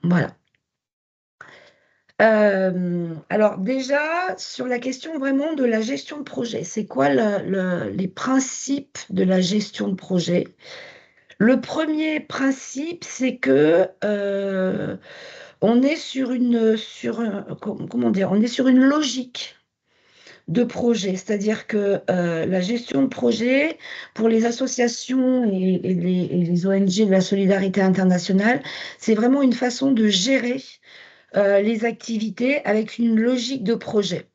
Voilà. Alors déjà, sur la question vraiment de la gestion de projet, c'est quoi les principes de la gestion de projet? Le premier principe, c'est que on est comment dire? On est sur une logique de projet, c'est-à-dire que la gestion de projet pour les associations et les ONG de la solidarité internationale, c'est vraiment une façon de gérer les activités avec une logique de projet.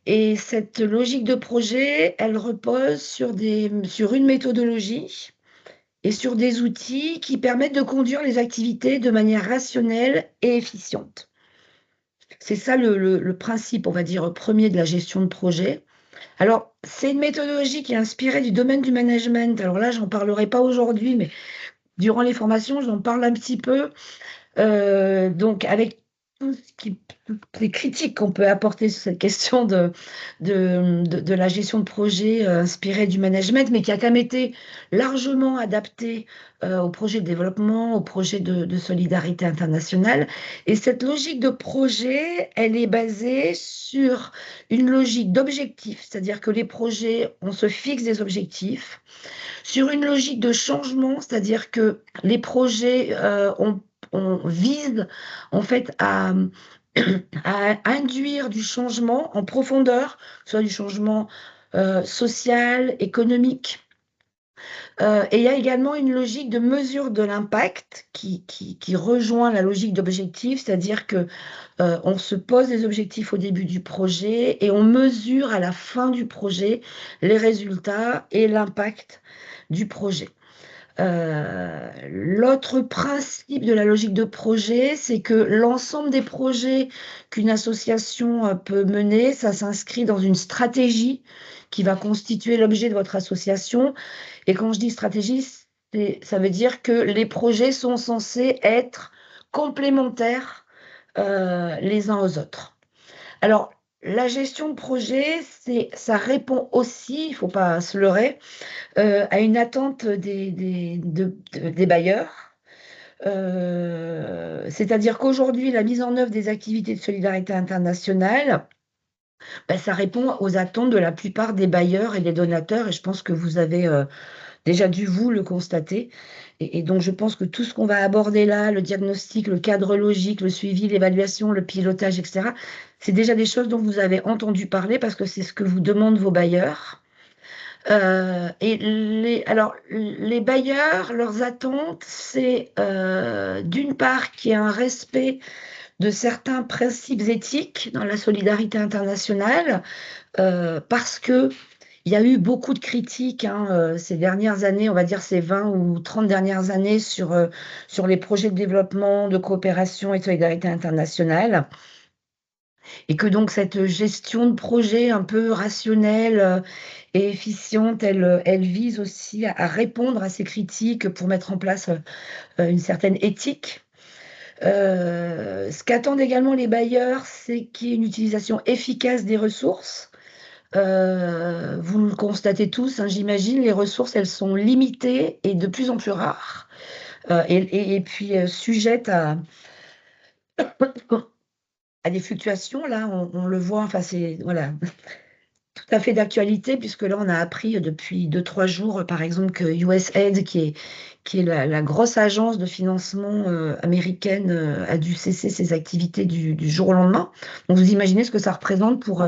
Et cette logique de projet, elle repose sur une méthodologie et sur des outils qui permettent de conduire les activités de manière rationnelle et efficiente. C'est ça le principe, on va dire, premier de la gestion de projet. Alors, c'est une méthodologie qui est inspirée du domaine du management. Alors là, j'en parlerai pas aujourd'hui, mais durant les formations, j'en parle un petit peu. Donc avec toutes les critiques qu'on peut apporter sur cette question de la gestion de projet, inspirée du management, mais qui a quand même été largement adaptée, aux projets de développement, aux projets de solidarité internationale. Et cette logique de projet, elle est basée sur une logique d'objectif, c'est-à-dire que les projets, on se fixe des objectifs. Sur une logique de changement, c'est-à-dire que les projets, on vise en fait à induire du changement en profondeur, soit du changement social, économique. Et il y a également une logique de mesure de l'impact qui rejoint la logique d'objectif, c'est-à-dire que on se pose des objectifs au début du projet et on mesure à la fin du projet les résultats et l'impact du projet. L'autre principe de la logique de projet, c'est que l'ensemble des projets qu'une association peut mener, ça s'inscrit dans une stratégie qui va constituer l'objet de votre association. Et quand je dis stratégie, ça veut dire que les projets sont censés être complémentaires les uns aux autres. Alors, la gestion de projet, ça répond aussi, il ne faut pas se leurrer, à une attente des bailleurs. C'est-à-dire qu'aujourd'hui, la mise en œuvre des activités de solidarité internationale, bah, ça répond aux attentes de la plupart des bailleurs et des donateurs et je pense que vous avez, déjà dû vous le constater et donc je pense que tout ce qu'on va aborder là, le diagnostic, le cadre logique, le suivi, l'évaluation, le pilotage et cetera, c'est déjà des choses dont vous avez entendu parler parce que c'est ce que vous demandent vos bailleurs. Et les bailleurs, leurs attentes, c'est, d'une part, qu'il y ait un respect de certains principes éthiques dans la solidarité internationale, parce qu'il y a eu beaucoup de critiques, hein, ces dernières années, on va dire ces 20 ou 30 dernières années sur les projets de développement, de coopération et de solidarité internationale. Et que donc cette gestion de projet un peu rationnelle, et efficiente, elle vise aussi à répondre à ces critiques pour mettre en place, une certaine éthique. Ce qu'attendent également les bailleurs, c'est qu'il y ait une utilisation efficace des ressources. Vous le constatez tous, hein, j'imagine, les ressources, elles sont limitées et de plus en plus rares, et puis, sujettes à des fluctuations. Là, on le voit, enfin, c'est voilà, tout à fait d'actualité puisque là, on a appris depuis 2-3 jours, par exemple, que USAID, qui est la grosse agence de financement, américaine, a dû cesser ses activités du jour au lendemain. Donc vous imaginez ce que ça représente pour,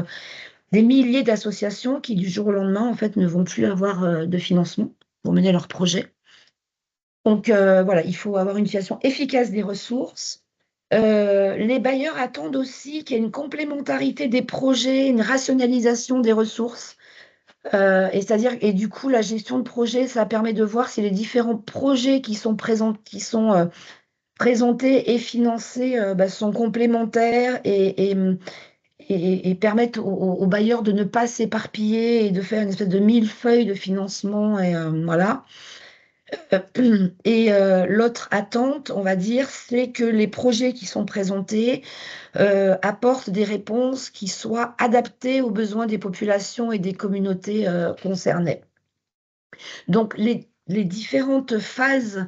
des milliers d'associations qui, du jour au lendemain, en fait, ne vont plus avoir, de financement pour mener leurs projets. Donc voilà, il faut avoir une utilisation efficace des ressources. Les bailleurs attendent aussi qu'il y ait une complémentarité des projets, une rationalisation des ressources, et c'est-à-dire et du coup, la gestion de projet, ça permet de voir si les différents projets présentés et financés, bah, sont complémentaires et permettent aux bailleurs de ne pas s'éparpiller et de faire une espèce de millefeuille de financement et voilà. Et l'autre attente, on va dire, c'est que les projets qui sont présentés, apportent des réponses qui soient adaptées aux besoins des populations et des communautés, concernées. Donc les différentes phases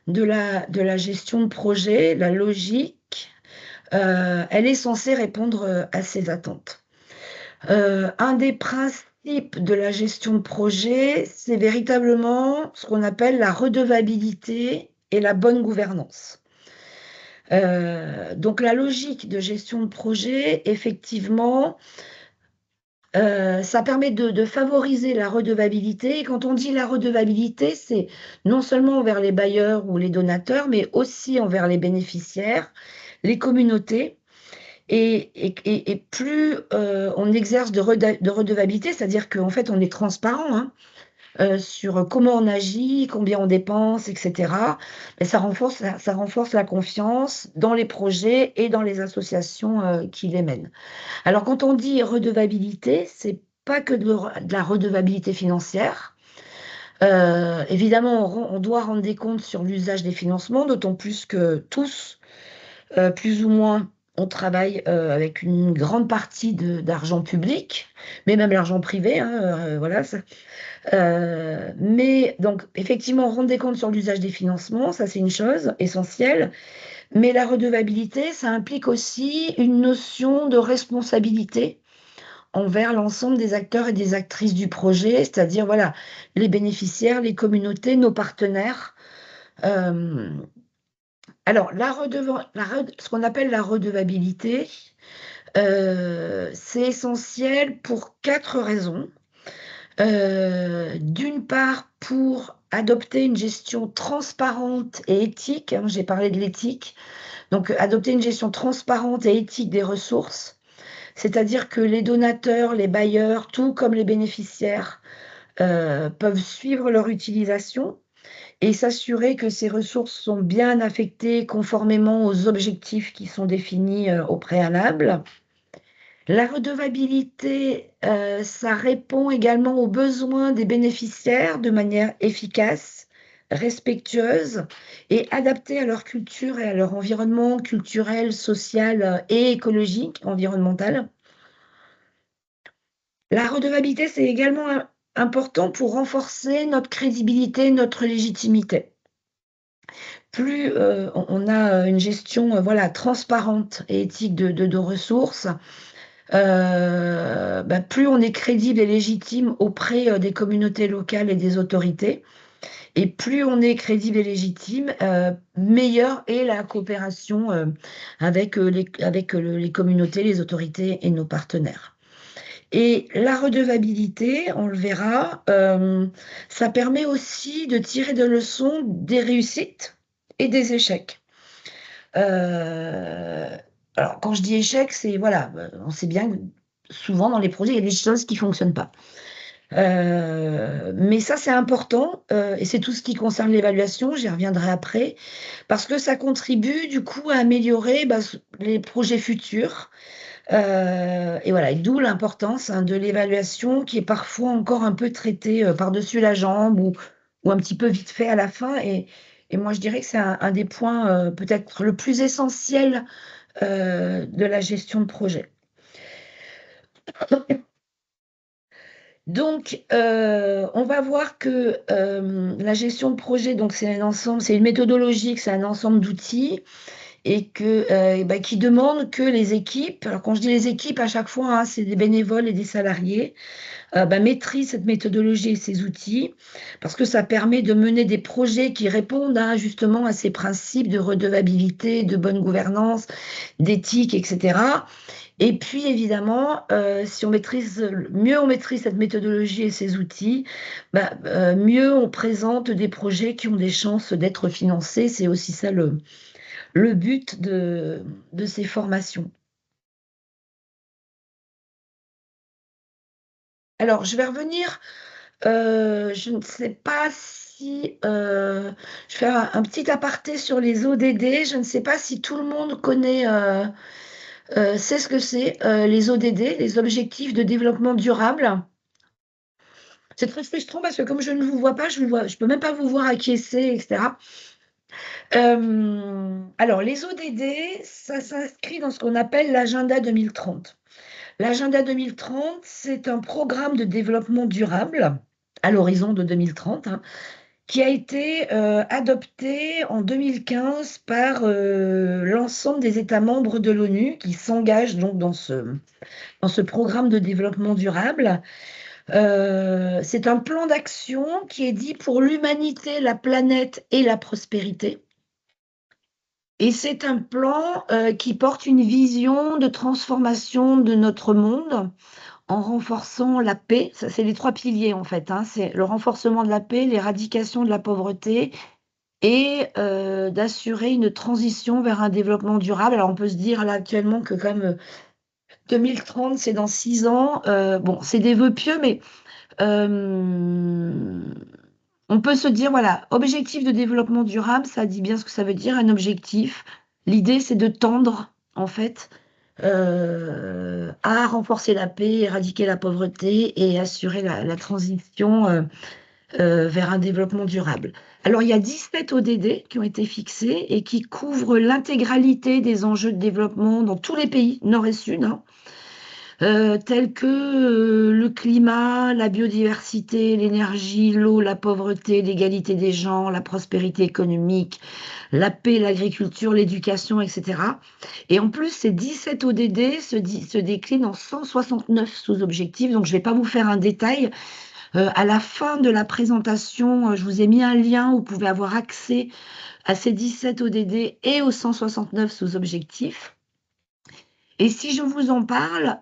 de la gestion de projet, la logique, elle est censée répondre à ces attentes. Un des principes de la gestion de projet, c'est véritablement ce qu'on appelle la redevabilité et la bonne gouvernance. Donc la logique de gestion de projet, effectivement, ça permet de favoriser la redevabilité et quand on dit la redevabilité, c'est non seulement envers les bailleurs ou les donateurs, mais aussi envers les bénéficiaires, les communautés et plus, on exerce de redevabilité, c'est-à-dire qu'en fait, on est transparent, hein, sur comment on agit, combien on dépense et cetera. Mais ça renforce la confiance dans les projets et dans les associations, qui les mènent. Alors quand on dit redevabilité, c'est pas que de la redevabilité financière. Évidemment, on doit rendre des comptes sur l'usage des financements, d'autant plus que tous, plus ou moins, on travaille, avec une grande partie d'argent public, mais même l'argent privé, hein, voilà, ça mais donc effectivement, rendre des comptes sur l'usage des financements, ça c'est une chose essentielle, mais la redevabilité, ça implique aussi une notion de responsabilité envers l'ensemble des acteurs et des actrices du projet, c'est-à-dire, voilà, les bénéficiaires, les communautés, nos partenaires. Hem, alors ce qu'on appelle la redevabilité, c'est essentiel pour 4 raisons. D'une part, pour adopter une gestion transparente et éthique, hein, j'ai parlé de l'éthique, donc adopter une gestion transparente et éthique des ressources, c'est-à-dire que les donateurs, les bailleurs, tout comme les bénéficiaires, peuvent suivre leur utilisation et s'assurer que ces ressources sont bien affectées conformément aux objectifs qui sont définis, au préalable. La redevabilité, ça répond également aux besoins des bénéficiaires de manière efficace, respectueuse et adaptée à leur culture et à leur environnement culturel, social, et écologique, environnemental. La redevabilité, c'est également important pour renforcer notre crédibilité, notre légitimité. Plus, on a, une gestion, voilà, transparente et éthique de nos ressources, plus on est crédible et légitime auprès, des communautés locales et des autorités et plus on est crédible et légitime, meilleure est la coopération, avec les communautés, les autorités et nos partenaires. Et la redevabilité, on le verra, ça permet aussi de tirer des leçons des réussites et des échecs. Heu, alors quand je dis échec, c'est voilà, on sait bien que souvent dans les projets, il y a des choses qui fonctionnent pas. Mais ça, c'est important, et c'est tout ce qui concerne l'évaluation, j'y reviendrai après, parce que ça contribue du coup à améliorer, les projets futurs. Et voilà et d'où l'importance, hein, de l'évaluation qui est parfois encore un peu traitée, par-dessus la jambe ou un petit peu vite fait à la fin et moi je dirais que c'est un des points, peut-être le plus essentiel, de la gestion de projet. Donc, on va voir que, la gestion de projet donc c'est un ensemble, c'est une méthodologie, que c'est un ensemble d'outils et que, qui demande que les équipes alors quand je dis les équipes à chaque fois, hein, c'est des bénévoles et des salariés, maîtrisent cette méthodologie et ces outils, parce que ça permet de mener des projets qui répondent à justement à ces principes de redevabilité, de bonne gouvernance, d'éthique et cetera. Et puis évidemment, si mieux on maîtrise cette méthodologie et ces outils, mieux on présente des projets qui ont des chances d'être financés. C'est aussi ça le but de ces formations. Alors je vais revenir, je ne sais pas si, je fais un petit aparté sur les ODD. Je ne sais pas si tout le monde connaît, sait ce que c'est, les ODD, les objectifs de développement durable. C'est très frustrant parce que comme je ne vous vois pas, je peux même pas vous voir acquiescer et cetera. Alors les ODD, ça s'inscrit dans ce qu'on appelle l'agenda 2030. L'agenda 2030, c'est un programme de développement durable à l'horizon de 2030, hein, qui a été adopté en 2015 par l'ensemble des États membres de l'ONU qui s'engagent donc dans ce programme de développement durable. C'est un plan d'action qui est dit pour l'humanité, la planète et la prospérité. Et c'est un plan qui porte une vision de transformation de notre monde en renforçant la paix. Ça, c'est les 3 piliers en fait, hein. C'est le renforcement de la paix, l'éradication de la pauvreté et d'assurer une transition vers un développement durable. Alors on peut se dire là actuellement que comme 2030, c'est dans 6 ans, bon, c'est des vœux pieux, mais on peut se dire, voilà, objectif de développement durable, ça dit bien ce que ça veut dire, un objectif. L'idée, c'est de tendre, en fait, à renforcer la paix, éradiquer la pauvreté et assurer la transition vers un développement durable. Alors, il y a 17 ODD qui ont été fixés et qui couvrent l'intégralité des enjeux de développement dans tous les pays, nord et sud, hein, tels que le climat, la biodiversité, l'énergie, l'eau, la pauvreté, l'égalité des genres, la prospérité économique, la paix, l'agriculture, l'éducation, etc. Et en plus, ces 17 ODD se déclinent en 169 sous-objectifs. Donc, je ne vais pas vous faire un détail. À la fin de la présentation, je vous ai mis un lien où vous pouvez avoir accès à ces 17 ODD et aux 169 sous-objectifs. Et si je vous en parle,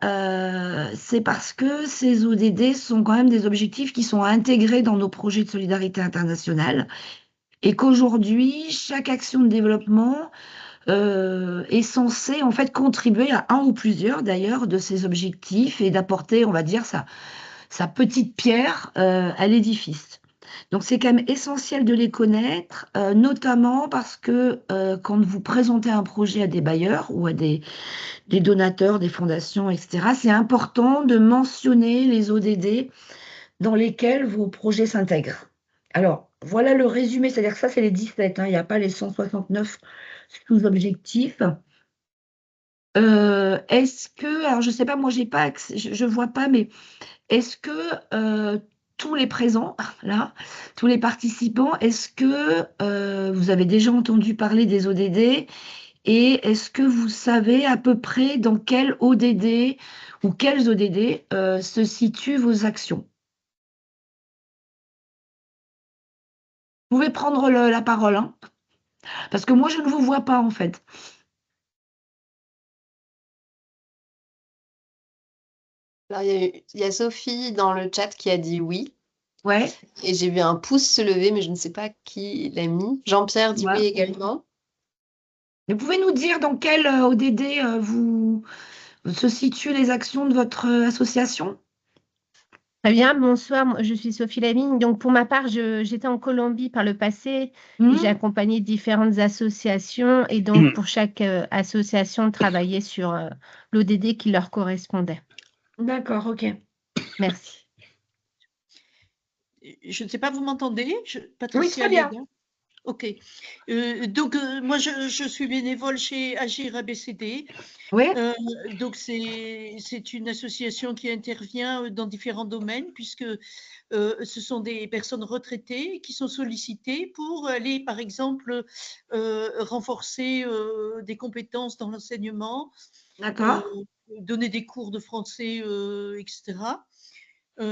c'est parce que ces ODD sont quand même des objectifs qui sont intégrés dans nos projets de solidarité internationale et qu'aujourd'hui, chaque action de développement est censée en fait contribuer à un ou plusieurs d'ailleurs de ces objectifs et d'apporter, on va dire, sa petite pierre à l'édifice. Donc c'est quand même essentiel de les connaître, notamment parce que quand vous présentez un projet à des bailleurs ou à des donateurs, des fondations, etc., c'est important de mentionner les ODD dans lesquels vos projets s'intègrent. Alors, voilà le résumé, c'est-à-dire que ça, c'est les 17, hein, il n'y a pas les 169 sous-objectifs. Est-ce que, alors je ne sais pas, moi j'ai pas accès, je vois pas, mais est-ce que tous les présents, là, tous les participants, est-ce que vous avez déjà entendu parler des ODD et est-ce que vous savez à peu près dans quel ODD ou quels ODD se situent vos actions? Vous pouvez prendre la parole, hein, parce que moi je ne vous vois pas en fait. Alors, il y a Sophie dans le chat qui a dit oui. Ouais, Et j'ai vu un pouce se lever, mais je ne sais pas qui l'a mis. Jean-Pierre dit oui ouais. également. Vous pouvez nous dire dans quel ODD se situent les actions de votre association? Très bien, bonsoir, je suis Sophie Lavigne. Donc, pour ma part, j'étais en Colombie par le passé et j'ai Hmm. accompagné différentes associations. Et donc, pour chaque association, travailler sur l'ODD qui leur correspondait. D'accord, ok. Merci. Je ne sais pas, vous m'entendez? Oui, Patricia très bien. Liaga. Ok. Donc, moi, je suis bénévole chez Agir ABCD. Oui, Donc, c'est une association qui intervient dans différents domaines, puisque ce sont des personnes retraitées qui sont sollicitées pour aller, par exemple, renforcer des compétences dans l'enseignement, d'accord, donner des cours de français, etc. Ou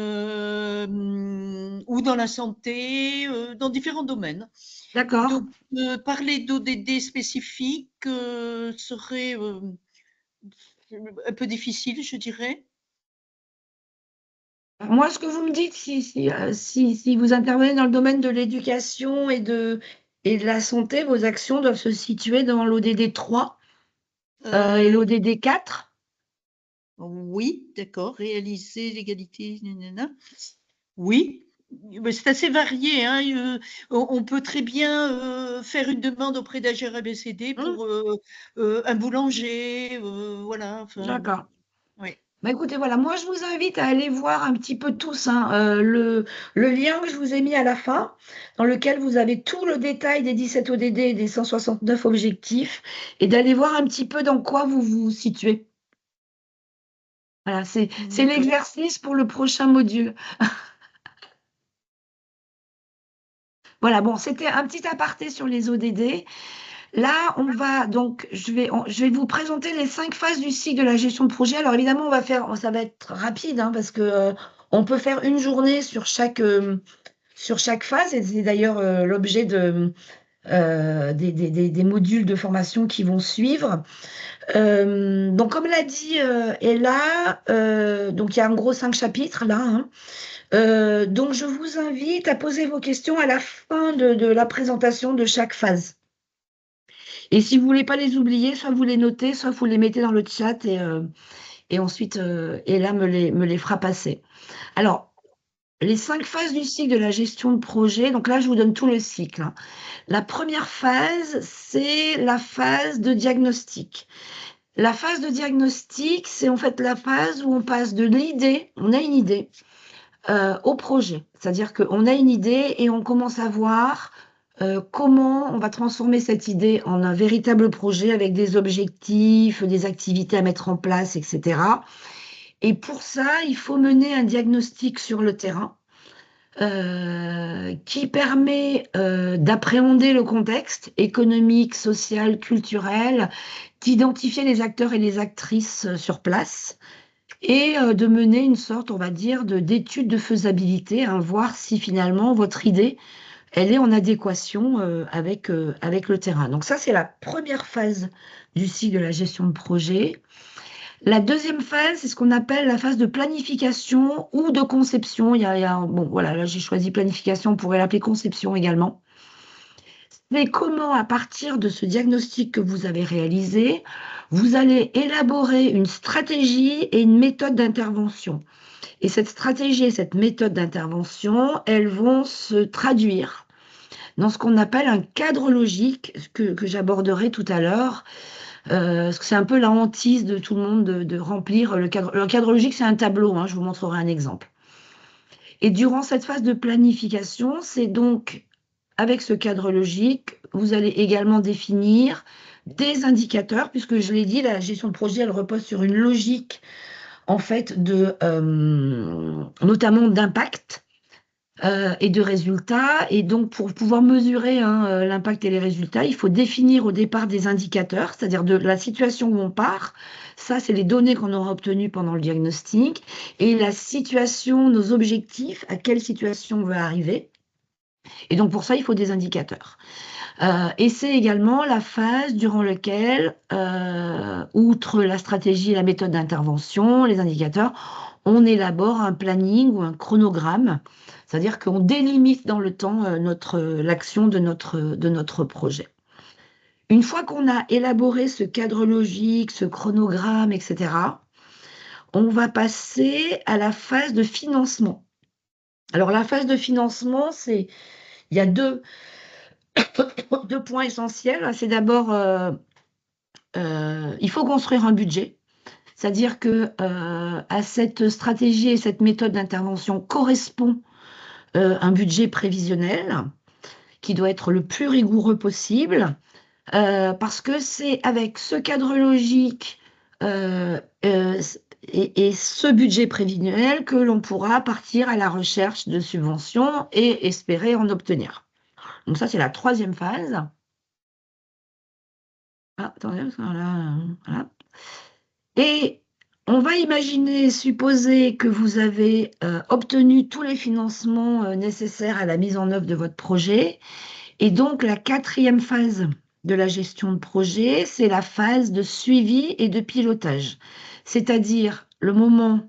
dans la santé, dans différents domaines. d'accord. Donc, parler d'ODD spécifiques serait un peu difficile, je dirais. Moi, ce que vous me dites, si vous intervenez dans le domaine de l'éducation et de la santé, vos actions doivent se situer dans l'ODD 3 et Euh, l'ODD 4. oui, d'accord, réaliser l'égalité, nanana. Oui, mais c'est assez varié, hein. On peut très bien faire une demande auprès d'Agir ABCD Hmm, pour un boulanger, voilà. Enfin, d'accord. oui. Bah, écoutez, voilà, moi je vous invite à aller voir un petit peu tous, hein, le lien que je vous ai mis à la fin, dans lequel vous avez tout le détail des 17 ODD et des 169 objectifs, et d'aller voir un petit peu dans quoi vous vous situez. Voilà, c'est D'accord. l'exercice pour le prochain module. Voilà, bon, c'était un petit aparté sur les ODD. Là, on va donc, je vais vous présenter les 5 phases du cycle de la gestion de projet. Alors évidemment, ça va être rapide, hein, parce que on peut faire une journée sur chaque phase, et c'est d'ailleurs l'objet des modules de formation qui vont suivre. Donc, comme l'a dit Ella, donc il y a en gros 5 chapitres là, hein. Donc, je vous invite à poser vos questions à la fin de la présentation de chaque phase. Et si vous voulez pas les oublier, soit vous les notez, soit vous les mettez dans le chat et ensuite Ella me les fera passer. Alors, les 5 phases du cycle de la gestion de projet, donc là, je vous donne tout le cycle, hein. La première phase, c'est la phase de diagnostic. La phase de diagnostic, c'est en fait la phase où on passe de l'idée, on a une idée, au projet. C'est-à-dire qu'on a une idée et on commence à voir comment on va transformer cette idée en un véritable projet avec des objectifs, des activités à mettre en place, etc. Et pour ça, il faut mener un diagnostic sur le terrain qui permet d'appréhender le contexte économique, social, culturel, d'identifier les acteurs et les actrices sur place et de mener une sorte, on va dire, d'étude de faisabilité, hein, voir si finalement votre idée, elle est en adéquation avec le terrain. Donc ça, c'est la première phase du cycle de la gestion de projet. La deuxième phase, c'est ce qu'on appelle la phase de planification ou de conception. Bon, voilà, là j'ai choisi planification, on pourrait l'appeler conception également. Mais comment, à partir de ce diagnostic que vous avez réalisé, vous allez élaborer une stratégie et une méthode d'intervention. Et cette stratégie et cette méthode d'intervention, elles vont se traduire dans ce qu'on appelle un cadre logique, que j'aborderai tout à l'heure. Parce que c'est un peu la hantise de tout le monde de remplir le cadre. Le cadre logique, c'est un tableau, hein, je vous montrerai un exemple. Et durant cette phase de planification, c'est donc avec ce cadre logique, vous allez également définir des indicateurs, puisque je l'ai dit, la gestion de projet, elle repose sur une logique, en fait, notamment d'impact et de résultats. Et donc, pour pouvoir mesurer l'impact et les résultats, il faut définir au départ des indicateurs, c'est-à-dire de la situation où on part. Ça, c'est les données qu'on aura obtenues pendant le diagnostic. Et la situation, nos objectifs, à quelle situation on veut arriver. Et donc, pour ça, il faut des indicateurs. Et c'est également la phase durant laquelle, outre la stratégie et la méthode d'intervention, les indicateurs, on élabore un planning ou un chronogramme, c'est-à-dire qu'on délimite dans le temps l'action de notre projet. Une fois qu'on a élaboré ce cadre logique, ce chronogramme, etc., on va passer à la phase de financement. Alors la phase de financement, il y a deux points essentiels. C'est d'abord, il faut construire un budget. C'est-à-dire que à cette stratégie et cette méthode d'intervention correspond un budget prévisionnel qui doit être le plus rigoureux possible, parce que c'est avec ce cadre logique et ce budget prévisionnel que l'on pourra partir à la recherche de subventions et espérer en obtenir. Donc ça, c'est la troisième phase. Ah, attendez, parce que là, voilà. Et on va supposer que vous avez obtenu tous les financements nécessaires à la mise en œuvre de votre projet. Et donc, la quatrième phase de la gestion de projet, c'est la phase de suivi et de pilotage. C'est-à-dire le moment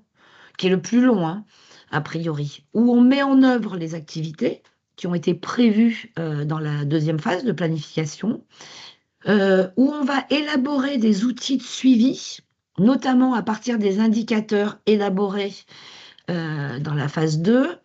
qui est le plus long, hein, a priori, où on met en œuvre les activités qui ont été prévues dans la deuxième phase de planification, où on va élaborer des outils de suivi, notamment à partir des indicateurs élaborés dans la phase 2.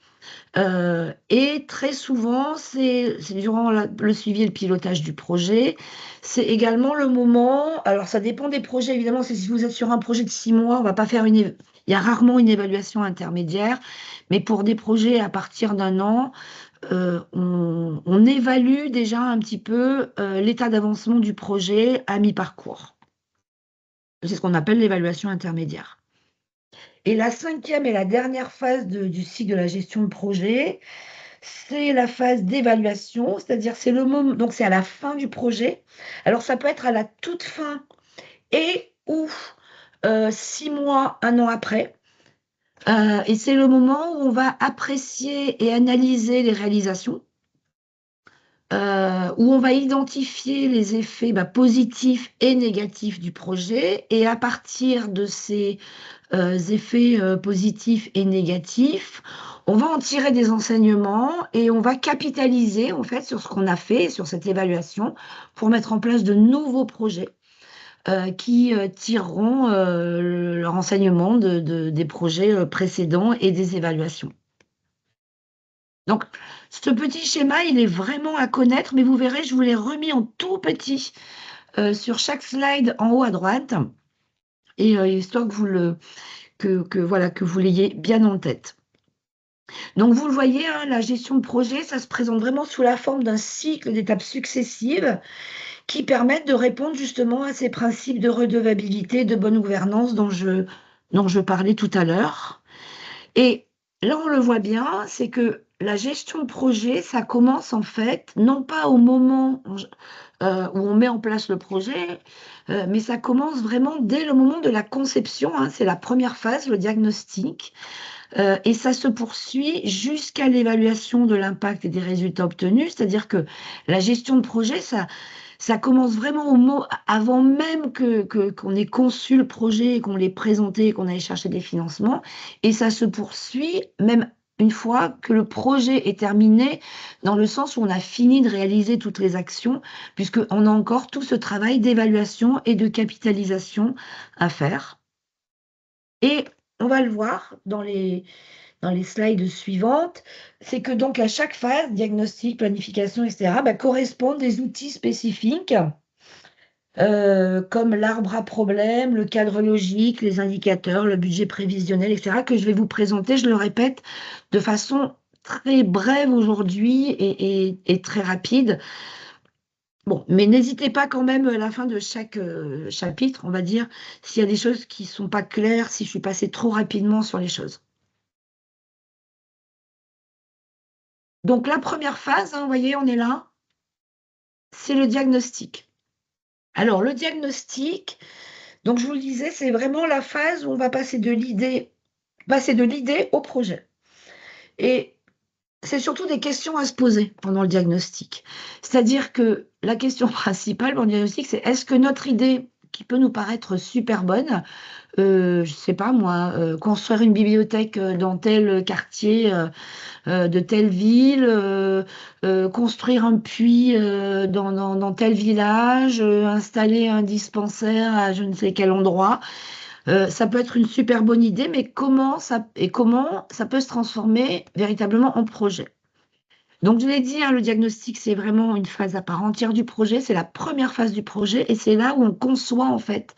Et très souvent, c'est durant le suivi et le pilotage du projet. C'est également le moment, alors ça dépend des projets, évidemment, si vous êtes sur un projet de 6 mois, on va pas faire il y a rarement une évaluation intermédiaire, mais pour des projets à partir d'1 an, on évalue déjà un petit peu l'état d'avancement du projet à mi-parcours. C'est ce qu'on appelle l'évaluation intermédiaire. Et la 5e et la dernière phase du cycle de la gestion de projet, c'est la phase d'évaluation, c'est-à-dire c'est le moment, donc c'est à la fin du projet. Alors ça peut être à la toute fin et ou 6 mois, 1 an après. Et c'est le moment où on va apprécier et analyser les réalisations, où on va identifier les effets, positifs et négatifs du projet et à partir de ces, effets, positifs et négatifs, on va en tirer des enseignements et on va capitaliser, en fait, sur ce qu'on a fait, sur cette évaluation, pour mettre en place de nouveaux projets, qui, tireront, leur enseignement des projets, précédents et des évaluations. Donc ce petit schéma, il est vraiment à connaître, mais vous verrez, je vous l'ai remis en tout petit, sur chaque slide en haut à droite et histoire que vous le voilà, que vous l'ayez bien en tête. Donc vous le voyez, hein, la gestion de projet, ça se présente vraiment sous la forme d'un cycle d'étapes successives qui permettent de répondre justement à ces principes de redevabilité, de bonne gouvernance dont je parlais tout à l'heure. Et là, on le voit bien, c'est que la gestion de projet, ça commence en fait, non pas au moment où on met en place le projet, mais ça commence vraiment dès le moment de la conception, hein, c'est la première phase, le diagnostic, et ça se poursuit jusqu'à l'évaluation de l'impact et des résultats obtenus. C'est-à-dire que la gestion de projet, ça commence vraiment avant même qu'on ait conçu le projet, qu'on l'ait présenté, qu'on aille chercher des financements, et ça se poursuit même une fois que le projet est terminé, dans le sens où on a fini de réaliser toutes les actions, puisqu'on a encore tout ce travail d'évaluation et de capitalisation à faire. Et on va le voir dans les slides suivantes, c'est que donc à chaque phase, diagnostic, planification, etc., correspondent des outils spécifiques, comme l'arbre à problème, le cadre logique, les indicateurs, le budget prévisionnel, etc., que je vais vous présenter, je le répète, de façon très brève aujourd'hui et très rapide. Bon, mais n'hésitez pas quand même à la fin de chaque chapitre, on va dire, s'il y a des choses qui ne sont pas claires, si je suis passée trop rapidement sur les choses. Donc la première phase, hein, vous voyez, on est là, c'est le diagnostic. Alors le diagnostic, donc je vous le disais, c'est vraiment la phase où on va passer de l'idée au projet. Et c'est surtout des questions à se poser pendant le diagnostic. C'est-à-dire que la question principale dans le diagnostic, c'est est-ce que notre idée, qui peut nous paraître super bonne, je ne sais pas moi, construire une bibliothèque dans tel quartier de telle ville, construire un puits dans tel village, installer un dispensaire à je ne sais quel endroit. Ça peut être une super bonne idée, mais comment ça peut se transformer véritablement en projet? Donc je l'ai dit, hein, le diagnostic, c'est vraiment une phase à part entière du projet, c'est la première phase du projet et c'est là où on conçoit en fait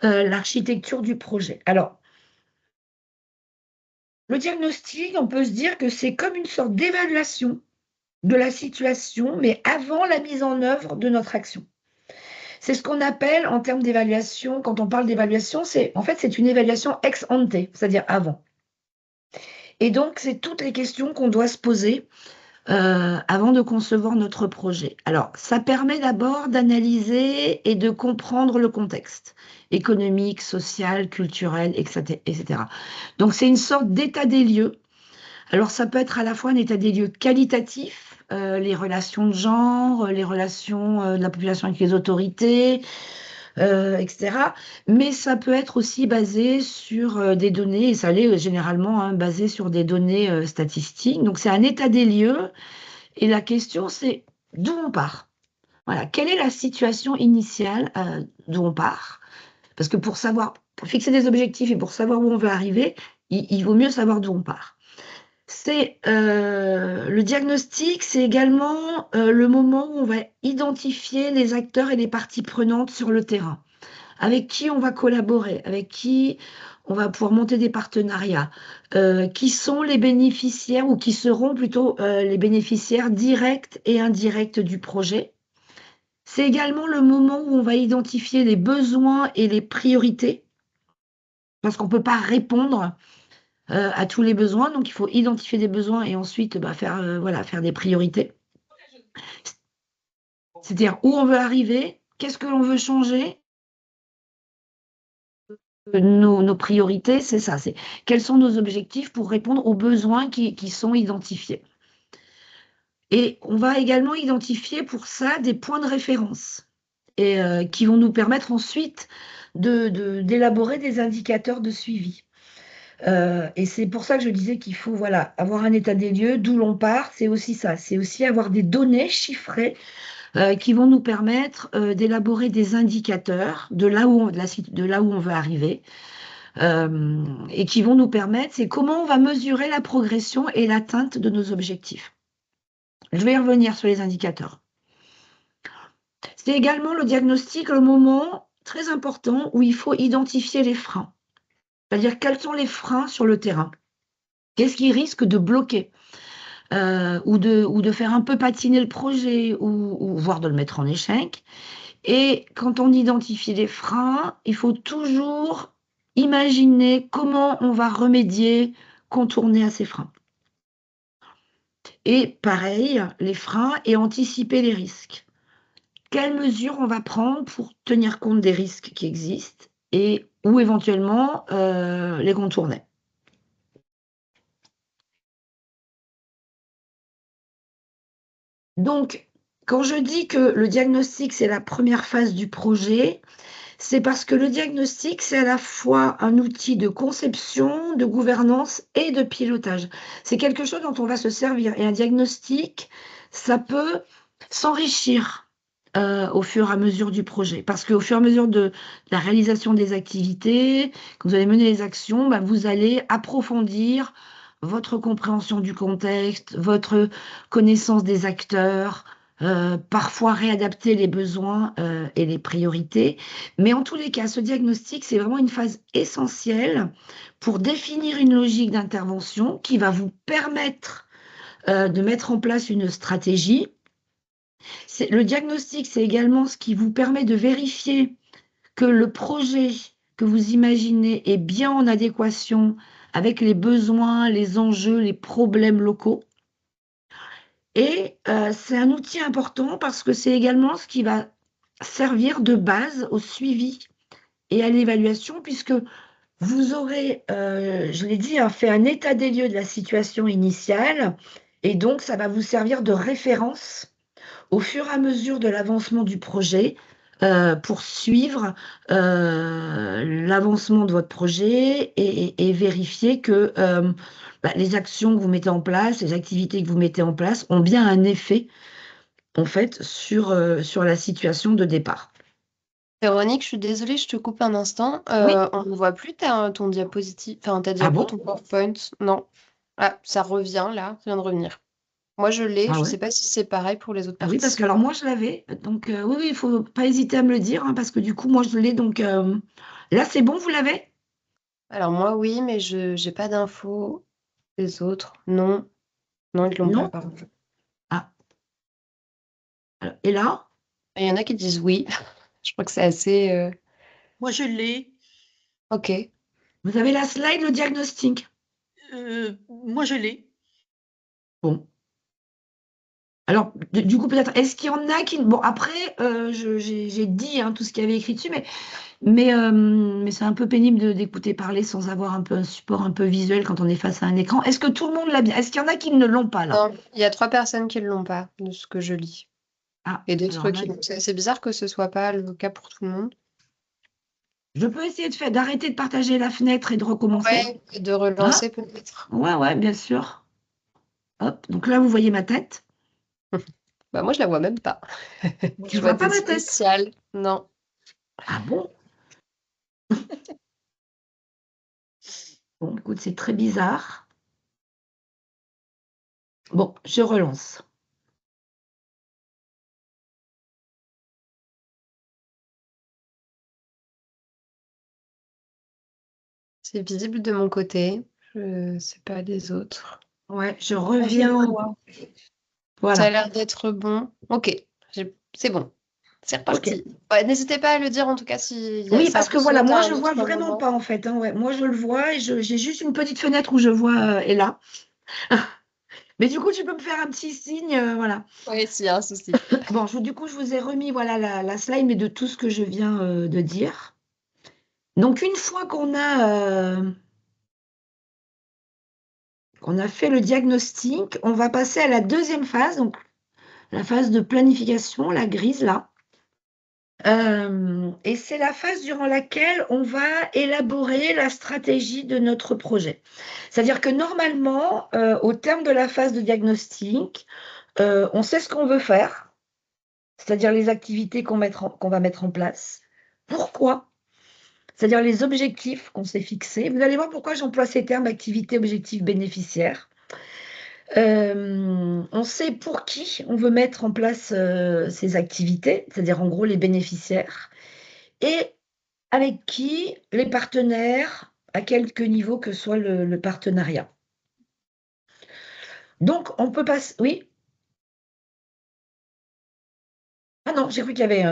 l'architecture du projet. Alors, le diagnostic, on peut se dire que c'est comme une sorte d'évaluation de la situation, mais avant la mise en œuvre de notre action. C'est ce qu'on appelle, en termes d'évaluation, quand on parle d'évaluation, c'est une évaluation ex ante, c'est-à-dire avant. Et donc, c'est toutes les questions qu'on doit se poser avant de concevoir notre projet. Alors, ça permet d'abord d'analyser et de comprendre le contexte économique, social, culturel, etc. Donc, c'est une sorte d'état des lieux. Alors, ça peut être à la fois un état des lieux qualitatif, les relations de genre, les relations de la population avec les autorités, etc. Mais ça peut être aussi basé sur des données, et ça l'est généralement, hein, basé sur des données statistiques. Donc, c'est un état des lieux, et la question, c'est d'où on part. Voilà, quelle est la situation initiale d'où on part? Parce que pour fixer des objectifs et pour savoir où on veut arriver, il vaut mieux savoir d'où on part. C'est le diagnostic, c'est également le moment où on va identifier les acteurs et les parties prenantes sur le terrain, avec qui on va collaborer, avec qui on va pouvoir monter des partenariats, qui sont les bénéficiaires ou qui seront plutôt les bénéficiaires directs et indirects du projet. C'est également le moment où on va identifier les besoins et les priorités, parce qu'on ne peut pas répondre à tous les besoins. Donc, il faut identifier des besoins et ensuite faire des priorités. C'est-à-dire où on veut arriver, qu'est-ce que l'on veut changer. Nos priorités, c'est ça. C'est quels sont nos objectifs pour répondre aux besoins qui sont identifiés. Et on va également identifier pour ça des points de référence et qui vont nous permettre ensuite d'élaborer des indicateurs de suivi. Et c'est pour ça que je disais qu'il faut avoir un état des lieux, d'où l'on part, c'est aussi ça, c'est aussi avoir des données chiffrées qui vont nous permettre d'élaborer des indicateurs de là où on veut arriver et qui vont nous permettre, c'est comment on va mesurer la progression et l'atteinte de nos objectifs. Je vais y revenir sur les indicateurs. C'est également le diagnostic, le moment très important où il faut identifier les freins. C'est-à-dire quels sont les freins sur le terrain. Qu'est-ce qui risque de bloquer ou de faire un peu patiner le projet ou voire de le mettre en échec. Et quand on identifie les freins, il faut toujours imaginer comment on va remédier, contourner à ces freins. Et pareil, les freins et anticiper les risques. Quelles mesures on va prendre pour tenir compte des risques qui existent et ou éventuellement les contourner. Donc, quand je dis que le diagnostic, c'est la première phase du projet, c'est parce que le diagnostic, c'est à la fois un outil de conception, de gouvernance et de pilotage. C'est quelque chose dont on va se servir. Et un diagnostic, ça peut s'enrichir au fur et à mesure du projet. Parce qu'au fur et à mesure de la réalisation des activités, quand vous allez mener les actions, vous allez approfondir votre compréhension du contexte, votre connaissance des acteurs, parfois réadapter les besoins et les priorités. Mais en tous les cas, ce diagnostic, c'est vraiment une phase essentielle pour définir une logique d'intervention qui va vous permettre de mettre en place une stratégie. Le diagnostic, c'est également ce qui vous permet de vérifier que le projet que vous imaginez est bien en adéquation avec les besoins, les enjeux, les problèmes locaux. Et c'est un outil important parce que c'est également ce qui va servir de base au suivi et à l'évaluation, puisque vous aurez, je l'ai dit, fait un état des lieux de la situation initiale, et donc ça va vous servir de référence au fur et à mesure de l'avancement du projet pour suivre l'avancement de votre projet et vérifier que les actions que vous mettez en place, les activités que vous mettez en place ont bien un effet en fait sur la situation de départ. Véronique, je suis désolée, je te coupe un instant. Oui. On ne voit plus ton diapositive, enfin ta diapo, bon ton PowerPoint. Non. Ah, ça revient là, ça vient de revenir. Moi, je l'ai, Ah je ne ouais. sais pas si c'est pareil pour les autres Ah oui, parce que participants. alors moi je l'avais, donc oui, il ne faut pas hésiter à me le dire, parce que du coup moi je l'ai, donc là c'est bon, vous l'avez? Alors moi, oui, mais je n'ai pas d'infos. Les autres, non. Non, ils l'ont pas, Non? par contre. Ah. Et là? Il y en a qui disent oui. Je crois que c'est assez... Moi, je l'ai. Ok. Vous avez la slide, le diagnostic? Moi, je l'ai. Bon. Alors, du coup, peut-être, est-ce qu'il y en a qui... Bon, après, j'ai dit tout ce qu'il y avait écrit dessus, mais c'est un peu pénible d'écouter parler sans avoir un peu un support un peu visuel quand on est face à un écran. Est-ce que tout le monde l'a bien? Est-ce qu'il y en a qui ne l'ont pas, là? Non, il y a 3 personnes qui ne l'ont pas, de ce que je lis. Ah, Et d'autres alors là, qui l'ont. C'est bizarre que ce soit pas le cas pour tout le monde. je peux essayer d'arrêter de partager la fenêtre et de recommencer. Ouais, et de relancer peut-être. Ouais, bien sûr. Hop, donc là, vous voyez ma tête. Bah moi, je la vois même pas. Tu Je vois vois pas des ma tête? initiales. Non. Ah bon? Bon, écoute, c'est très bizarre. Bon, je relance. C'est visible de mon côté. Je sais pas des autres. Ouais, je reviens. Ça a Voilà. l'air d'être bon. Ok, c'est bon. C'est Ok. reparti. Ouais, n'hésitez pas à le dire en tout cas si Oui, ça parce a que voilà, sauté moi à je un vois autre vraiment moment. pas en fait, hein, ouais. Moi je le vois et j'ai juste une petite fenêtre où je vois Ella. Mais du coup, tu peux me faire un petit signe, voilà. Oui, s'il y a un souci. Bon, du coup, je vous ai remis voilà la slide, mais de tout ce que je viens de dire. Donc, une fois qu'on a fait le diagnostic, on va passer à la deuxième phase, donc la phase de planification, la grise là. Et c'est la phase durant laquelle on va élaborer la stratégie de notre projet. C'est-à-dire que normalement, au terme de la phase de diagnostic, on sait ce qu'on veut faire, c'est-à-dire les activités qu'on va mettre en place. Pourquoi? C'est-à-dire les objectifs qu'on s'est fixés. Vous allez voir pourquoi j'emploie ces termes activité, objectif, bénéficiaire. On sait pour qui on veut mettre en place ces activités, c'est-à-dire en gros les bénéficiaires, et avec qui, les partenaires, à quelque niveau que soit le partenariat. Donc, on peut passer... Oui? Ah non, j'ai cru qu'il y avait...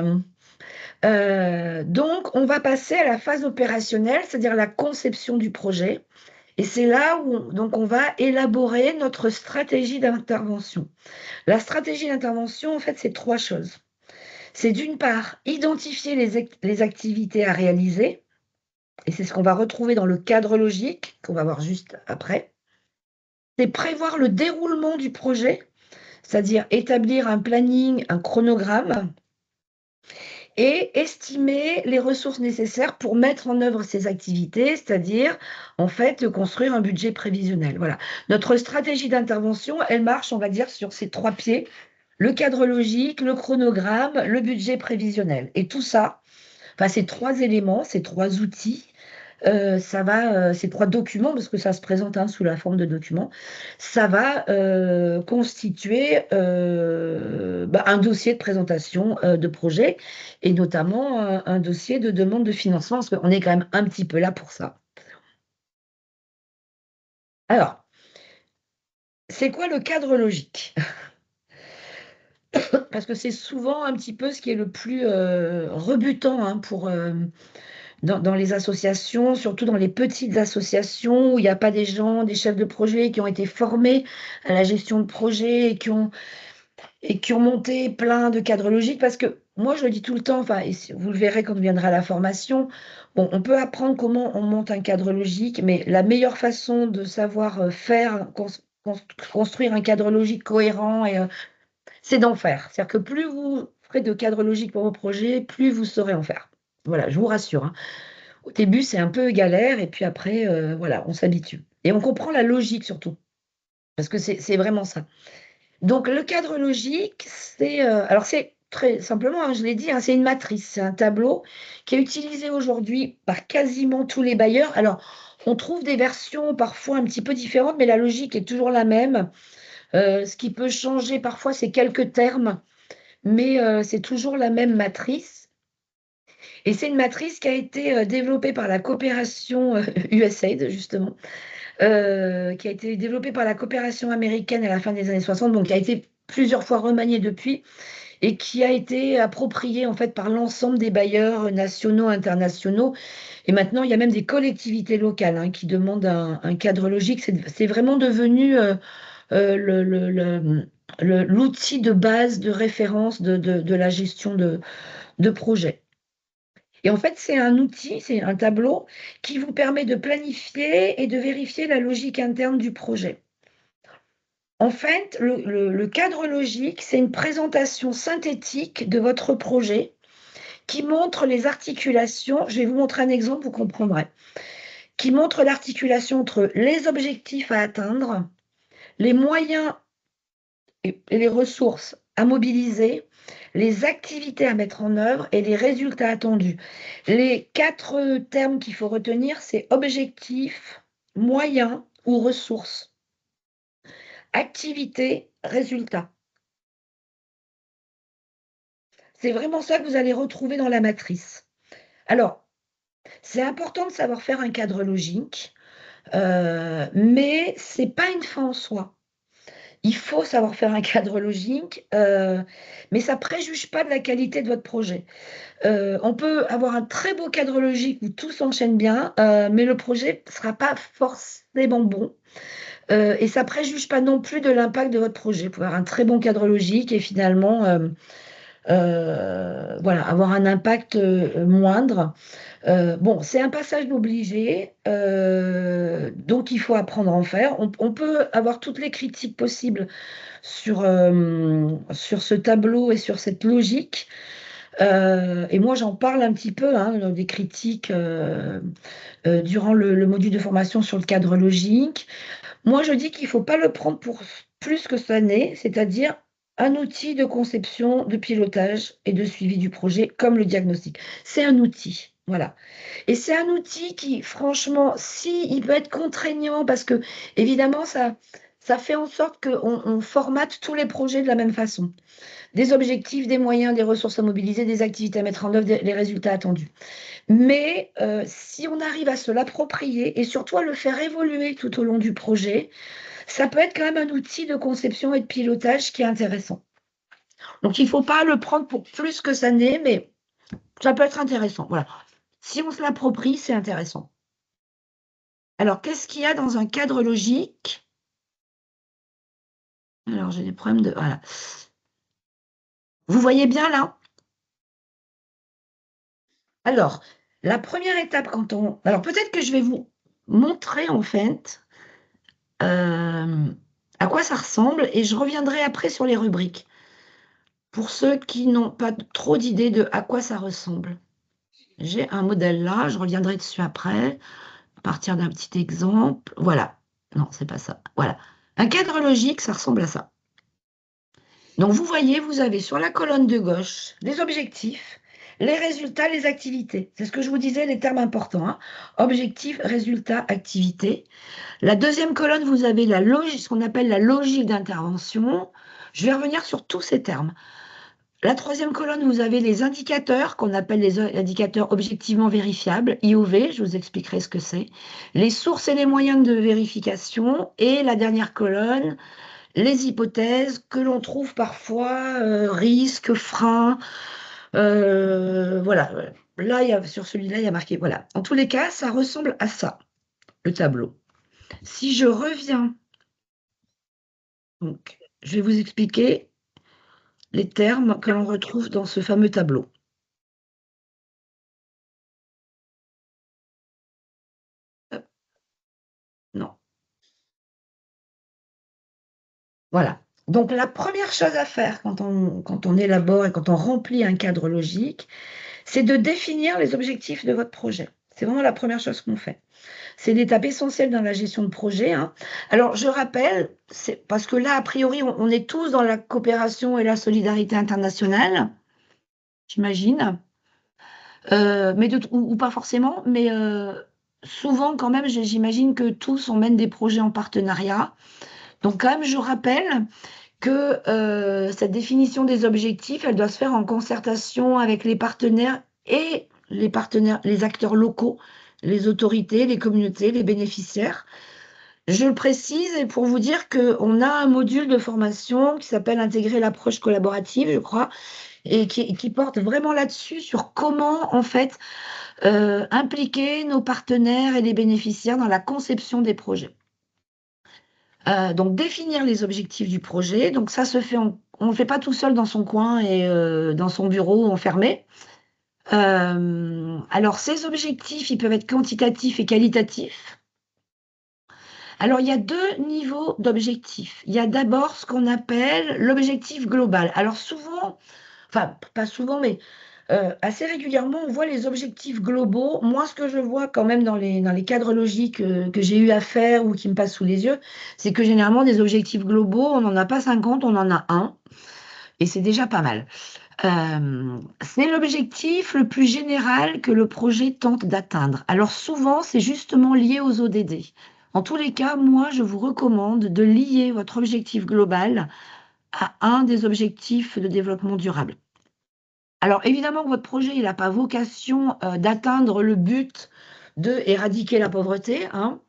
donc, on va passer à la phase opérationnelle, c'est-à-dire la conception du projet. Et c'est là où donc on va élaborer notre stratégie d'intervention. La stratégie d'intervention, en fait, c'est trois choses. C'est d'une part, identifier les activités à réaliser, et c'est ce qu'on va retrouver dans le cadre logique, qu'on va voir juste après. C'est prévoir le déroulement du projet, c'est-à-dire établir un planning, un chronogramme, et estimer les ressources nécessaires pour mettre en œuvre ces activités, c'est-à-dire, en fait, construire un budget prévisionnel. Voilà. Notre stratégie d'intervention, elle marche, on va dire, sur ces trois pieds, le cadre logique, le chronogramme, le budget prévisionnel. Et tout ça, enfin, ces trois éléments, ces trois outils, ces trois documents, parce que ça se présente sous la forme de documents, ça va constituer un dossier de présentation de projet et notamment un dossier de demande de financement, parce qu'on est quand même un petit peu là pour ça. Alors, c'est quoi le cadre logique? Parce que c'est souvent un petit peu ce qui est le plus rebutant dans les associations, surtout dans les petites associations où il n'y a pas des chefs de projet qui ont été formés à la gestion de projet et qui ont monté plein de cadres logiques. Parce que moi, je le dis tout le temps, enfin, et vous le verrez quand on viendra à la formation, bon, on peut apprendre comment on monte un cadre logique, mais la meilleure façon de savoir construire un cadre logique cohérent, c'est d'en faire. C'est-à-dire que plus vous ferez de cadres logiques pour vos projets, plus vous saurez en faire. Voilà, je vous rassure, hein. Au début, c'est un peu galère, et puis après, voilà, on s'habitue. Et on comprend la logique surtout, parce que c'est vraiment ça. Donc, le cadre logique, alors c'est très simplement, hein, je l'ai dit, hein, c'est une matrice, c'est un tableau qui est utilisé aujourd'hui par quasiment tous les bailleurs. Alors, on trouve des versions parfois un petit peu différentes, mais la logique est toujours la même. Ce qui peut changer parfois, c'est quelques termes, mais c'est toujours la même matrice. Et c'est une matrice qui a été développée par la coopération USAID, justement, qui a été développée par la coopération américaine à la fin des années 60, donc qui a été plusieurs fois remaniée depuis, et qui a été appropriée en fait par l'ensemble des bailleurs nationaux, internationaux. Et maintenant, il y a même des collectivités locales qui demandent un cadre logique. C'est vraiment devenu l'outil de base, de référence de la gestion de projet. Et en fait, c'est un outil, c'est un tableau qui vous permet de planifier et de vérifier la logique interne du projet. En fait, le cadre logique, c'est une présentation synthétique de votre projet qui montre les articulations. Je vais vous montrer un exemple, vous comprendrez. Qui montre l'articulation entre les objectifs à atteindre, les moyens et les ressources à mobiliser, les activités à mettre en œuvre et les résultats attendus. Les quatre termes qu'il faut retenir, c'est objectif, moyen ou ressources, activité, résultat. C'est vraiment ça que vous allez retrouver dans la matrice. Alors, c'est important de savoir faire un cadre logique, mais ce n'est pas une fin en soi. Il faut savoir faire un cadre logique, mais ça préjuge pas de la qualité de votre projet. On peut avoir un très beau cadre logique où tout s'enchaîne bien, mais le projet ne sera pas forcément bon. Et ça préjuge pas non plus de l'impact de votre projet. Vous pouvez avoir un très bon cadre logique et finalement, voilà, avoir un impact moindre. Bon, c'est un passage obligé, donc il faut apprendre à en faire. On peut avoir toutes les critiques possibles sur ce tableau et sur cette logique. Et moi, j'en parle un petit peu, hein, des critiques durant le module de formation sur le cadre logique. Moi, je dis qu'il ne faut pas le prendre pour plus que ça n'est, c'est-à-dire un outil de conception, de pilotage et de suivi du projet, comme le diagnostic. C'est un outil, voilà. Et c'est un outil qui, franchement, si il peut être contraignant, parce que, évidemment, ça fait en sorte qu'on formate tous les projets de la même façon. Des objectifs, des moyens, des ressources à mobiliser, des activités à mettre en œuvre, les résultats attendus. Mais si on arrive à se l'approprier et surtout à le faire évoluer tout au long du projet, ça peut être quand même un outil de conception et de pilotage qui est intéressant. Donc il ne faut pas le prendre pour plus que ça n'est, mais ça peut être intéressant. Voilà. Si on se l'approprie, c'est intéressant. Alors, qu'est-ce qu'il y a dans un cadre logique? Alors, j'ai des problèmes de... Voilà. Vous voyez bien là? Alors, la première étape quand on... Alors, peut-être que je vais vous montrer en fait à quoi ça ressemble et je reviendrai après sur les rubriques pour ceux qui n'ont pas trop d'idées de à quoi ça ressemble. J'ai un modèle là, je reviendrai dessus après, à partir d'un petit exemple. Voilà. Non, c'est pas ça. Voilà. Un cadre logique, ça ressemble à ça. Donc, vous voyez, vous avez sur la colonne de gauche les objectifs, les résultats, les activités. C'est ce que je vous disais, les termes importants, hein. Objectifs, résultats, activités. La deuxième colonne, vous avez la logique, ce qu'on appelle la logique d'intervention. Je vais revenir sur tous ces termes. La troisième colonne, vous avez les indicateurs qu'on appelle les indicateurs objectivement vérifiables, IOV, je vous expliquerai ce que c'est. Les sources et les moyens de vérification. Et la dernière colonne, les hypothèses que l'on trouve parfois, risques, freins. Voilà. Là, sur celui-là, il y a marqué, voilà. En tous les cas, ça ressemble à ça, le tableau. Si je reviens, donc, je vais vous expliquer les termes que l'on retrouve dans ce fameux tableau. Hop. Non. Voilà. Donc, la première chose à faire quand on élabore et quand on remplit un cadre logique, c'est de définir les objectifs de votre projet. C'est vraiment la première chose qu'on fait. C'est l'étape essentielle dans la gestion de projet, hein. Alors, je rappelle, parce que là, a priori, on est tous dans la coopération et la solidarité internationale, j'imagine, mais ou pas forcément, mais souvent, quand même, j'imagine que tous, on mène des projets en partenariat. Donc, quand même, je rappelle que cette définition des objectifs, elle doit se faire en concertation avec les partenaires et les acteurs locaux, les autorités, les communautés, les bénéficiaires. Je le précise et pour vous dire qu'on a un module de formation qui s'appelle Intégrer l'approche collaborative, je crois, et qui porte vraiment là-dessus, sur comment, en fait, impliquer nos partenaires et les bénéficiaires dans la conception des projets. Donc, définir les objectifs du projet. Donc, ça se fait, on ne le fait pas tout seul dans son coin et dans son bureau enfermé. Alors, ces objectifs, ils peuvent être quantitatifs et qualitatifs. Alors, il y a deux niveaux d'objectifs. Il y a d'abord ce qu'on appelle l'objectif global. Alors, souvent, enfin, pas souvent, mais assez régulièrement, on voit les objectifs globaux. Moi, ce que je vois quand même dans les cadres logiques que j'ai eu à faire ou qui me passent sous les yeux, c'est que généralement, des objectifs globaux, on n'en a pas 50, on en a un. Et c'est déjà pas mal. C'est l'objectif le plus général que le projet tente d'atteindre. Alors souvent, c'est justement lié aux ODD. En tous les cas, moi, je vous recommande de lier votre objectif global à un des objectifs de développement durable. Alors évidemment que votre projet, il n'a pas vocation d'atteindre le but d'éradiquer la pauvreté, hein.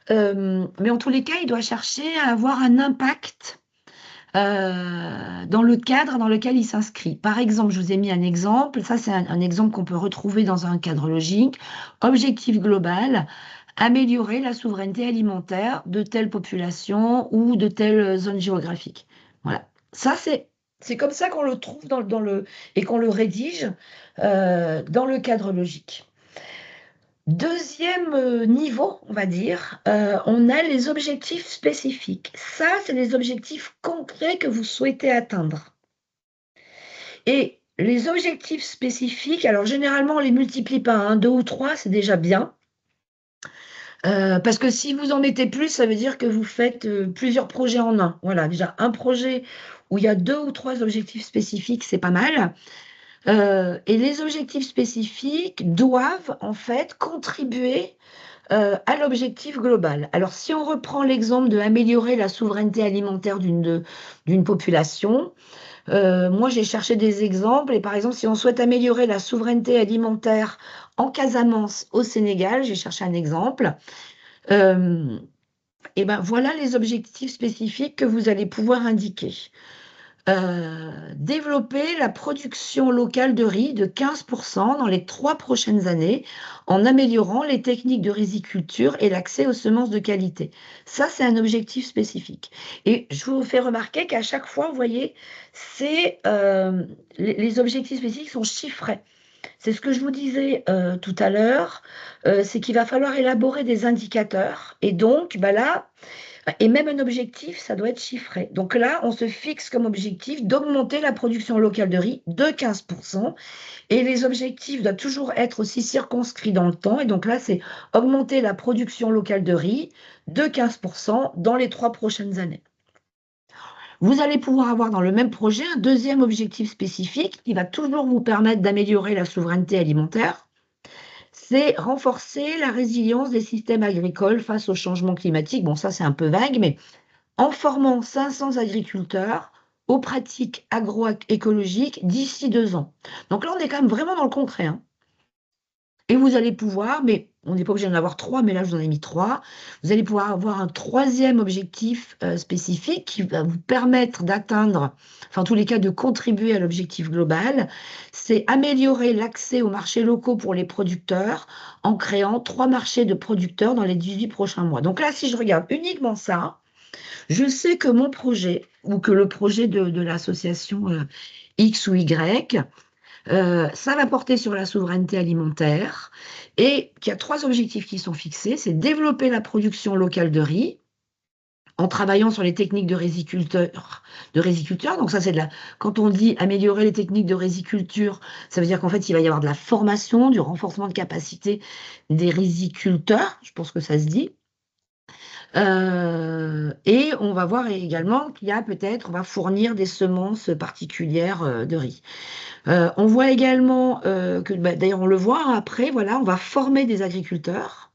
Mais en tous les cas, il doit chercher à avoir un impact dans le cadre dans lequel il s'inscrit. Par exemple, je vous ai mis un exemple, ça c'est un exemple qu'on peut retrouver dans un cadre logique. Objectif global, améliorer la souveraineté alimentaire de telle population ou de telle zone géographique. Voilà. Ça, c'est comme ça qu'on le trouve et qu'on le rédige dans le cadre logique. Deuxième niveau, on va dire, on a les objectifs spécifiques. Ça, c'est les objectifs concrets que vous souhaitez atteindre. Et les objectifs spécifiques, alors généralement, on les multiplie par 1, 2 ou 3, c'est déjà bien. Parce que si vous en mettez plus, ça veut dire que vous faites plusieurs projets en un. Voilà, déjà un projet où il y a 2 ou 3 objectifs spécifiques, c'est pas mal. Et les objectifs spécifiques doivent en fait contribuer à l'objectif global. Alors, si on reprend l'exemple de améliorer la souveraineté alimentaire d'une population, moi j'ai cherché des exemples et par exemple, si on souhaite améliorer la souveraineté alimentaire en Casamance au Sénégal, j'ai cherché un exemple. Et ben voilà les objectifs spécifiques que vous allez pouvoir indiquer. Développer la production locale de riz de 15% dans les 3 prochaines années en améliorant les techniques de riziculture et l'accès aux semences de qualité. Ça, c'est un objectif spécifique. Et je vous fais remarquer qu'à chaque fois, vous voyez, les objectifs spécifiques sont chiffrés. C'est ce que je vous disais tout à l'heure, c'est qu'il va falloir élaborer des indicateurs. Et donc, bah là, et même un objectif, ça doit être chiffré. Donc là, on se fixe comme objectif d'augmenter la production locale de riz de 15%. Et les objectifs doivent toujours être aussi circonscrits dans le temps. Et donc là, c'est augmenter la production locale de riz de 15% dans les 3 prochaines années. Vous allez pouvoir avoir dans le même projet un deuxième objectif spécifique qui va toujours vous permettre d'améliorer la souveraineté alimentaire. C'est renforcer la résilience des systèmes agricoles face au changement climatique. Bon, ça, c'est un peu vague, mais en formant 500 agriculteurs aux pratiques agroécologiques d'ici 2 ans. Donc là, on est quand même vraiment dans le concret, hein. Et vous allez pouvoir, mais on n'est pas obligé d'en avoir 3, mais là, je vous en ai mis 3. Vous allez pouvoir avoir un troisième objectif spécifique qui va vous permettre d'atteindre, enfin, en tous les cas, de contribuer à l'objectif global. C'est améliorer l'accès aux marchés locaux pour les producteurs en créant 3 marchés de producteurs dans les 18 prochains mois. Donc là, si je regarde uniquement ça, je sais que mon projet, ou que le projet de l'association X ou Y, ça va porter sur la souveraineté alimentaire et qu'il y a 3 objectifs qui sont fixés. C'est développer la production locale de riz en travaillant sur les techniques de riziculteur. Donc ça, quand on dit améliorer les techniques de riziculture, ça veut dire qu'en fait, il va y avoir de la formation, du renforcement de capacité des riziculteurs, je pense que ça se dit. Et on va voir également qu'il y a on va fournir des semences particulières de riz. On voit également que, d'ailleurs on le voit hein, après, voilà, on va former des agriculteurs.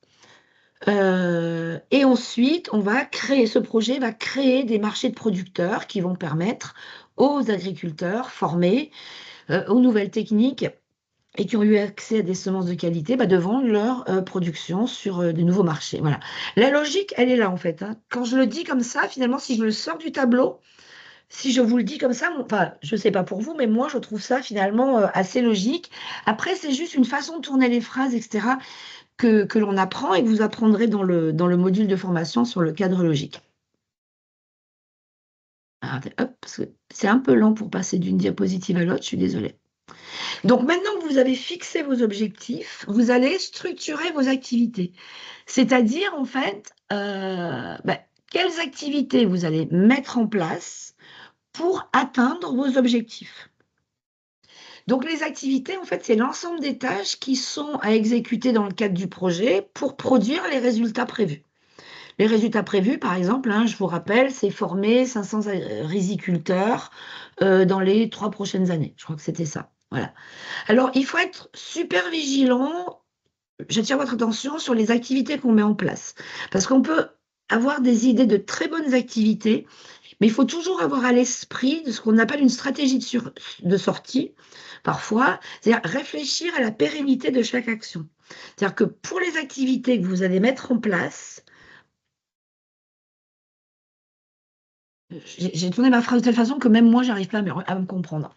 Et ensuite, ce projet va créer des marchés de producteurs qui vont permettre aux agriculteurs formés aux nouvelles techniques et qui ont eu accès à des semences de qualité, de vendre leur production sur de nouveaux marchés. Voilà. La logique, elle est là en fait, hein. Quand je le dis comme ça, finalement, si je le sors du tableau, si je vous le dis comme ça, enfin, je ne sais pas pour vous, mais moi, je trouve ça finalement assez logique. Après, c'est juste une façon de tourner les phrases, etc., que l'on apprend et que vous apprendrez dans le module de formation sur le cadre logique. Alors, hop, parce que c'est un peu lent pour passer d'une diapositive à l'autre, je suis désolée. Donc maintenant que vous avez fixé vos objectifs, vous allez structurer vos activités. C'est-à-dire, en fait, quelles activités vous allez mettre en place pour atteindre vos objectifs. Donc les activités, en fait, c'est l'ensemble des tâches qui sont à exécuter dans le cadre du projet pour produire les résultats prévus. Les résultats prévus, par exemple, hein, je vous rappelle, c'est former 500 riziculteurs dans les 3 prochaines années. Je crois que c'était ça. Voilà. Alors, il faut être super vigilant. J'attire votre attention sur les activités qu'on met en place. Parce qu'on peut avoir des idées de très bonnes activités, mais il faut toujours avoir à l'esprit de ce qu'on appelle une stratégie de sortie, parfois, c'est-à-dire réfléchir à la pérennité de chaque action. C'est-à-dire que pour les activités que vous allez mettre en place, J'ai tourné ma phrase de telle façon que même moi, j'arrive pas à me comprendre.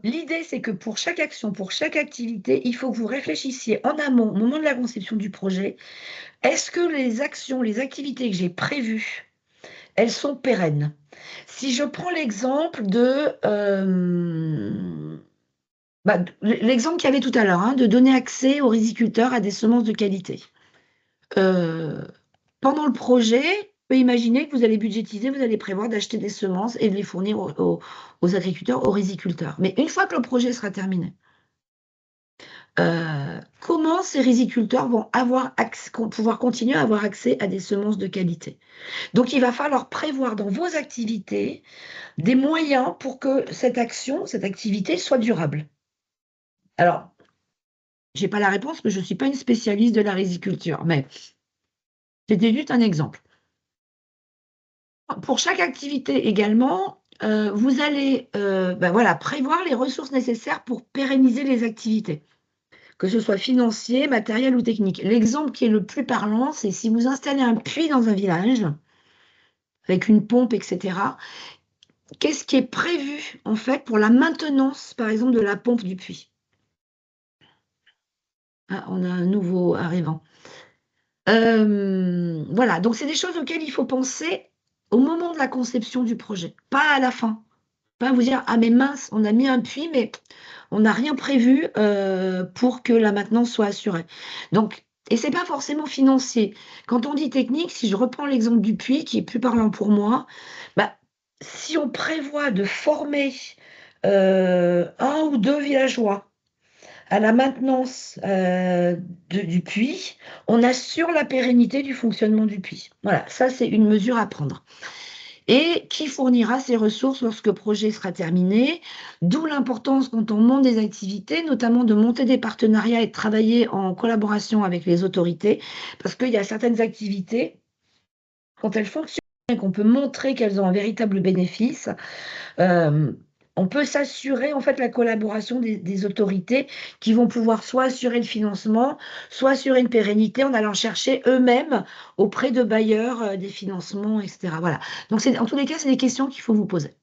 L'idée, c'est que pour chaque action, pour chaque activité, il faut que vous réfléchissiez en amont, au moment de la conception du projet, est-ce que les actions, les activités que j'ai prévues, elles sont pérennes? Si je prends l'exemple de l'exemple qu'il y avait tout à l'heure, hein, de donner accès aux riziculteurs à des semences de qualité. Pendant le projet, vous pouvez imaginer que vous allez budgétiser, vous allez prévoir d'acheter des semences et de les fournir aux agriculteurs, aux riziculteurs. Mais une fois que le projet sera terminé, comment ces riziculteurs vont pouvoir continuer à avoir accès à des semences de qualité? Donc, il va falloir prévoir dans vos activités des moyens pour que cette action, cette activité soit durable. Alors, je n'ai pas la réponse, parce que je ne suis pas une spécialiste de la riziculture, mais c'était juste un exemple. Pour chaque activité également, vous allez prévoir les ressources nécessaires pour pérenniser les activités, que ce soit financier, matériel ou technique. L'exemple qui est le plus parlant, c'est si vous installez un puits dans un village, avec une pompe, etc., qu'est-ce qui est prévu en fait pour la maintenance, par exemple, de la pompe du puits? Ah, on a un nouveau arrivant. Voilà, donc c'est des choses auxquelles il faut penser au moment de la conception du projet, pas à la fin. Pas vous dire: «Ah mais mince, on a mis un puits, mais on n'a rien prévu, pour que la maintenance soit assurée». Donc et c'est pas forcément financier. Quand on dit technique, si je reprends l'exemple du puits qui est plus parlant pour moi, bah, si on prévoit de former, 1 ou 2 villageois à la maintenance, du puits, on assure la pérennité du fonctionnement du puits. Voilà, ça c'est une mesure à prendre. Et qui fournira ces ressources lorsque le projet sera terminé, d'où l'importance quand on monte des activités, notamment de monter des partenariats et de travailler en collaboration avec les autorités, parce qu'il y a certaines activités, quand elles fonctionnent et qu'on peut montrer qu'elles ont un véritable bénéfice, on peut s'assurer en fait la collaboration des autorités qui vont pouvoir soit assurer le financement, soit assurer une pérennité en allant chercher eux-mêmes auprès de bailleurs, des financements et cetera. Voilà. Donc c'est en tous les cas, c'est des questions qu'il faut vous poser.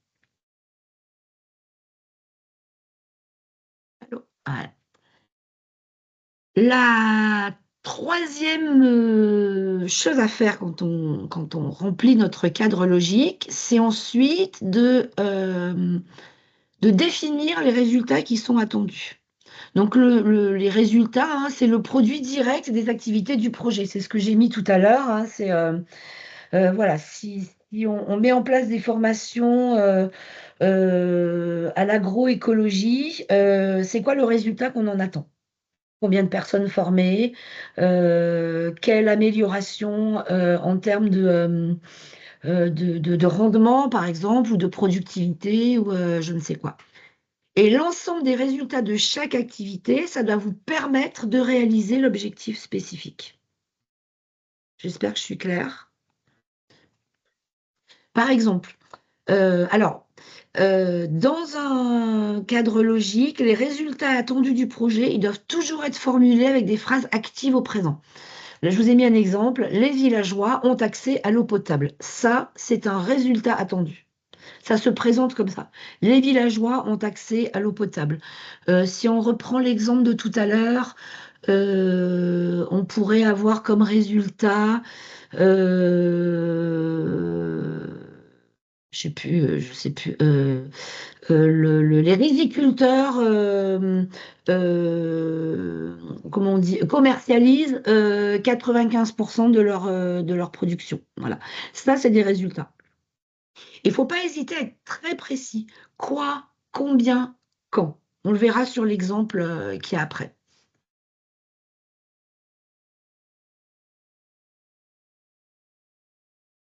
Allô? Voilà. La 3e, chose à faire quand on remplit notre cadre logique, c'est ensuite de définir les résultats qui sont attendus. Donc les résultats, hein, c'est le produit direct des activités du projet. C'est ce que j'ai mis tout à l'heure, hein, c'est, voilà, si on met en place des formations, à l'agroécologie, c'est quoi le résultat qu'on en attend? Combien de personnes formées? Quelle amélioration, en termes de rendement, par exemple, ou de productivité ou, je ne sais quoi. Et l'ensemble des résultats de chaque activité, ça doit vous permettre de réaliser l'objectif spécifique. J'espère que je suis claire. Par exemple, dans un cadre logique, les résultats attendus du projet, ils doivent toujours être formulés avec des phrases actives au présent. Là, je vous ai mis un exemple, les villageois ont accès à l'eau potable. Ça, c'est un résultat attendu. Ça se présente comme ça. Les villageois ont accès à l'eau potable. Si on reprend l'exemple de tout à l'heure, on pourrait avoir comme résultat, je sais plus, les riziculteurs, comment on dit, commercialisent 95% de leur production. Voilà. Ça, c'est des résultats. Il ne faut pas hésiter à être très précis. Quoi, combien, quand. On le verra sur l'exemple qu'il y a après.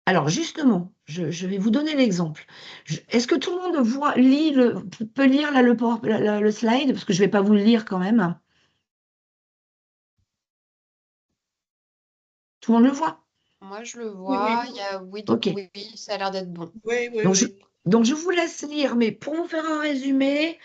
Alors justement, je vais vous donner l'exemple. Est-ce que tout le monde peut lire là, le slide? Parce que je ne vais pas vous le lire quand même. Tout le monde le voit? Moi, je le Oui, vois. oui, Il y a oui, Ok. ça a l'air d'être bon. oui, oui, Donc oui. donc je vous laisse lire, mais pour vous faire un résumé,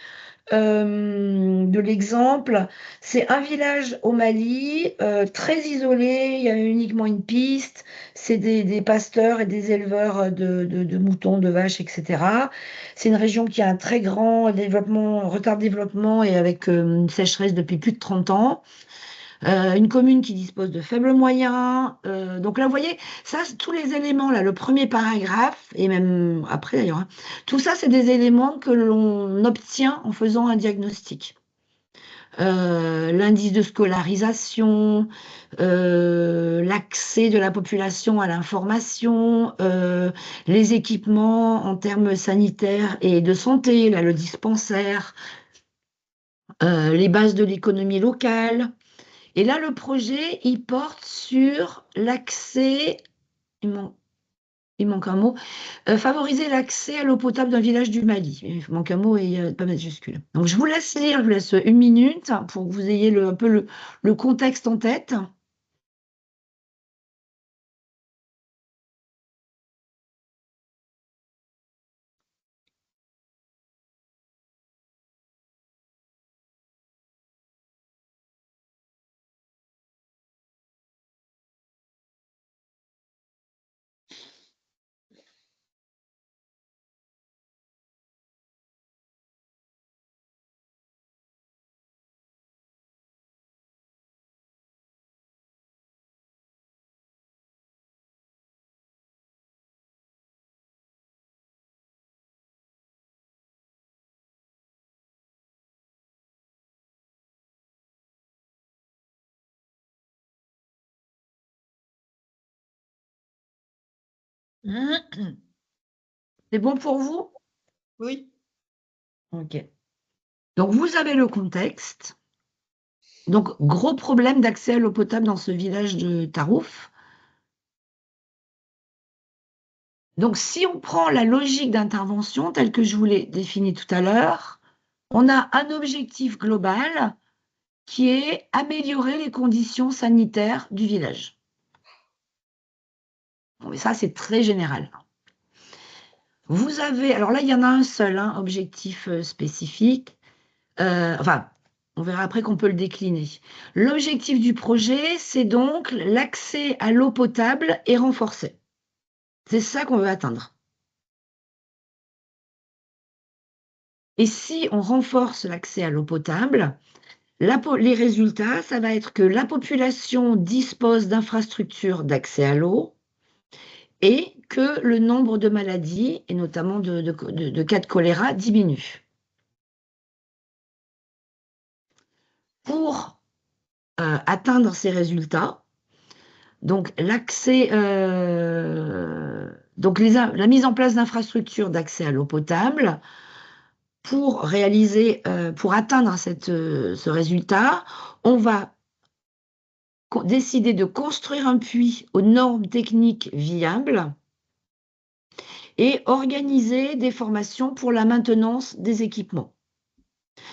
de l'exemple. C'est un village au Mali, très isolé, il y a uniquement une piste, c'est des pasteurs et des éleveurs de moutons, de vaches, etc. C'est une région qui a un très grand développement, retard de développement et avec une sécheresse depuis plus de 30 ans. Une commune qui dispose de faibles moyens. Donc là, vous voyez, ça, tous les éléments, là, le premier paragraphe, et même après d'ailleurs, hein, tout ça, c'est des éléments que l'on obtient en faisant un diagnostic. L'indice de scolarisation, l'accès de la population à l'information, les équipements en termes sanitaires et de santé, là, le dispensaire, les bases de l'économie locale. Et là, le projet, il porte sur l'accès, il manque un mot, favoriser l'accès à l'eau potable d'un village du Mali. Il manque un mot et il n'y a pas de majuscule. Donc, je vous laisse lire, je vous laisse 1 minute pour que vous ayez un peu le contexte en tête. C'est bon pour vous? Oui. Ok. Donc, vous avez le contexte. Donc, gros problème d'accès à l'eau potable dans ce village de Tarouf. Donc, si on prend la logique d'intervention telle que je vous l'ai définie tout à l'heure, on a un objectif global qui est améliorer les conditions sanitaires du village. Bon, mais ça, c'est très général. Vous avez, alors là, il y en a un seul, hein, objectif spécifique. Enfin, on verra après qu'on peut le décliner. L'objectif du projet, c'est donc l'accès à l'eau potable et renforcé. C'est ça qu'on veut atteindre. Et si on renforce l'accès à l'eau potable, les résultats, ça va être que la population dispose d'infrastructures d'accès à l'eau et que le nombre de maladies, et notamment de cas de choléra, diminue. Pour atteindre ces résultats, donc l'accès, la mise en place d'infrastructures d'accès à l'eau potable, pour atteindre ce résultat, on va décider de construire un puits aux normes techniques viables et organiser des formations pour la maintenance des équipements.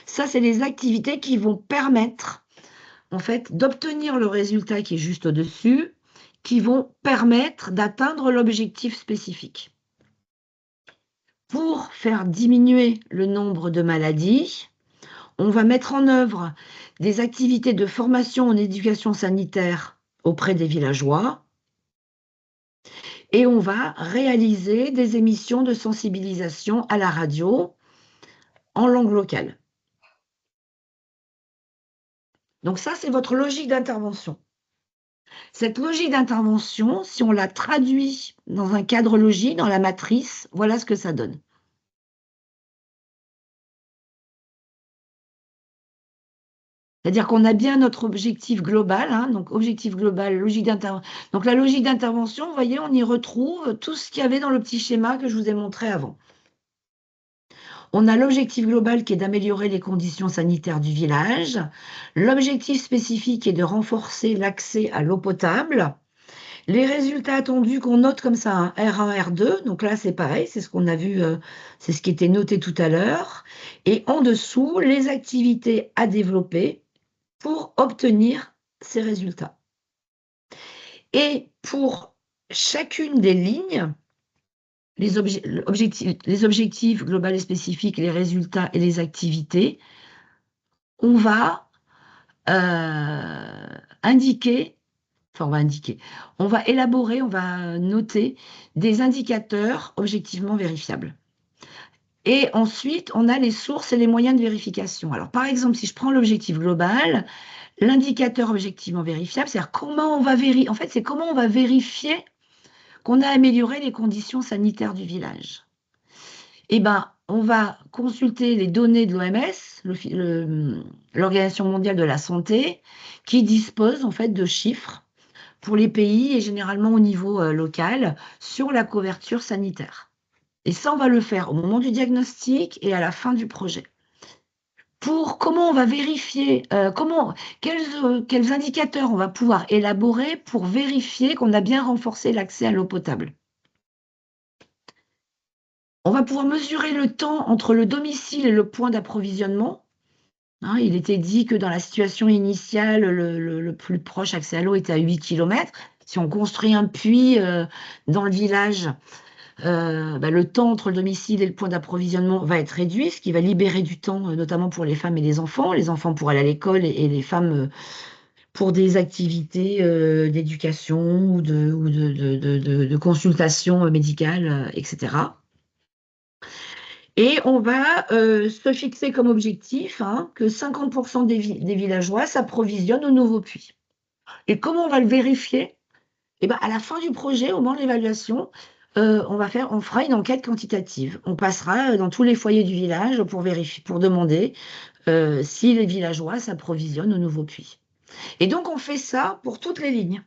Ça, c'est les activités qui vont permettre, en fait, d'obtenir le résultat qui est juste au-dessus, qui vont permettre d'atteindre l'objectif spécifique. Pour faire diminuer le nombre de maladies, on va mettre en œuvre des activités de formation en éducation sanitaire auprès des villageois et on va réaliser des émissions de sensibilisation à la radio en langue locale. Donc ça, c'est votre logique d'intervention. Cette logique d'intervention, si on la traduit dans un cadre logique, dans la matrice, voilà ce que ça donne. C'est-à-dire qu'on a bien notre objectif global, hein, donc objectif global, logique d'intervention. Donc la logique d'intervention, vous voyez, on y retrouve tout ce qu'il y avait dans le petit schéma que je vous ai montré avant. On a l'objectif global qui est d'améliorer les conditions sanitaires du village. L'objectif spécifique est de renforcer l'accès à l'eau potable. Les résultats attendus qu'on note comme ça, hein, R1, R2, donc là c'est pareil, c'est ce qu'on a vu, c'est ce qui était noté tout à l'heure. Et en dessous, les activités à développer pour obtenir ces résultats. Et pour chacune des lignes, les objectifs globaux et spécifiques, les résultats et les activités, on va indiquer, on va élaborer, on va noter des indicateurs objectivement vérifiables. Et ensuite, on a les sources et les moyens de vérification. Alors, par exemple, si je prends l'objectif global, l'indicateur objectivement vérifiable, c'est-à-dire comment on va vérifier, en fait, c'est comment on va vérifier qu'on a amélioré les conditions sanitaires du village. Eh ben, on va consulter les données de l'OMS, l'Organisation mondiale de la santé, qui dispose en fait de chiffres pour les pays et généralement au niveau local sur la couverture sanitaire. Et ça, on va le faire au moment du diagnostic et à la fin du projet. Pour comment on va vérifier, quels indicateurs on va pouvoir élaborer pour vérifier qu'on a bien renforcé l'accès à l'eau potable. On va pouvoir mesurer le temps entre le domicile et le point d'approvisionnement. Hein, il était dit que dans la situation initiale, le plus proche accès à l'eau était à 8 km. Si on construit un puits dans le village, le temps entre le domicile et le point d'approvisionnement va être réduit, ce qui va libérer du temps, notamment pour les femmes et les enfants pour aller à l'école et les femmes pour des activités d'éducation ou de consultation médicale, etc. Et on va se fixer comme objectif que 50% des villageois s'approvisionnent au nouveau puits. Et comment on va le vérifier? Eh ben, à la fin du projet, au moment de l'évaluation, on fera une enquête quantitative. On passera dans tous les foyers du village pour vérifier, pour demander si les villageois s'approvisionnent au nouveau puits. Et donc, on fait ça pour toutes les lignes.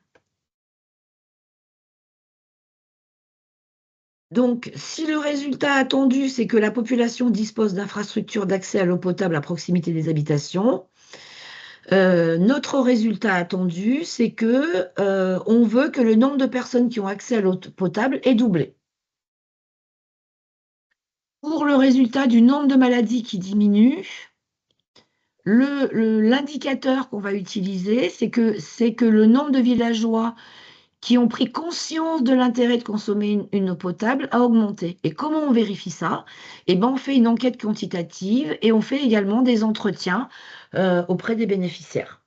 Donc, si le résultat attendu, c'est que la population dispose d'infrastructures d'accès à l'eau potable à proximité des habitations, notre résultat attendu, c'est que on veut que le nombre de personnes qui ont accès à l'eau potable est doublé. Pour le résultat du nombre de maladies qui diminue, l'indicateur qu'on va utiliser, c'est que le nombre de villageois qui ont pris conscience de l'intérêt de consommer une eau potable a augmenté. Et comment on vérifie ça? Eh ben, on fait une enquête quantitative et on fait également des entretiens auprès des bénéficiaires.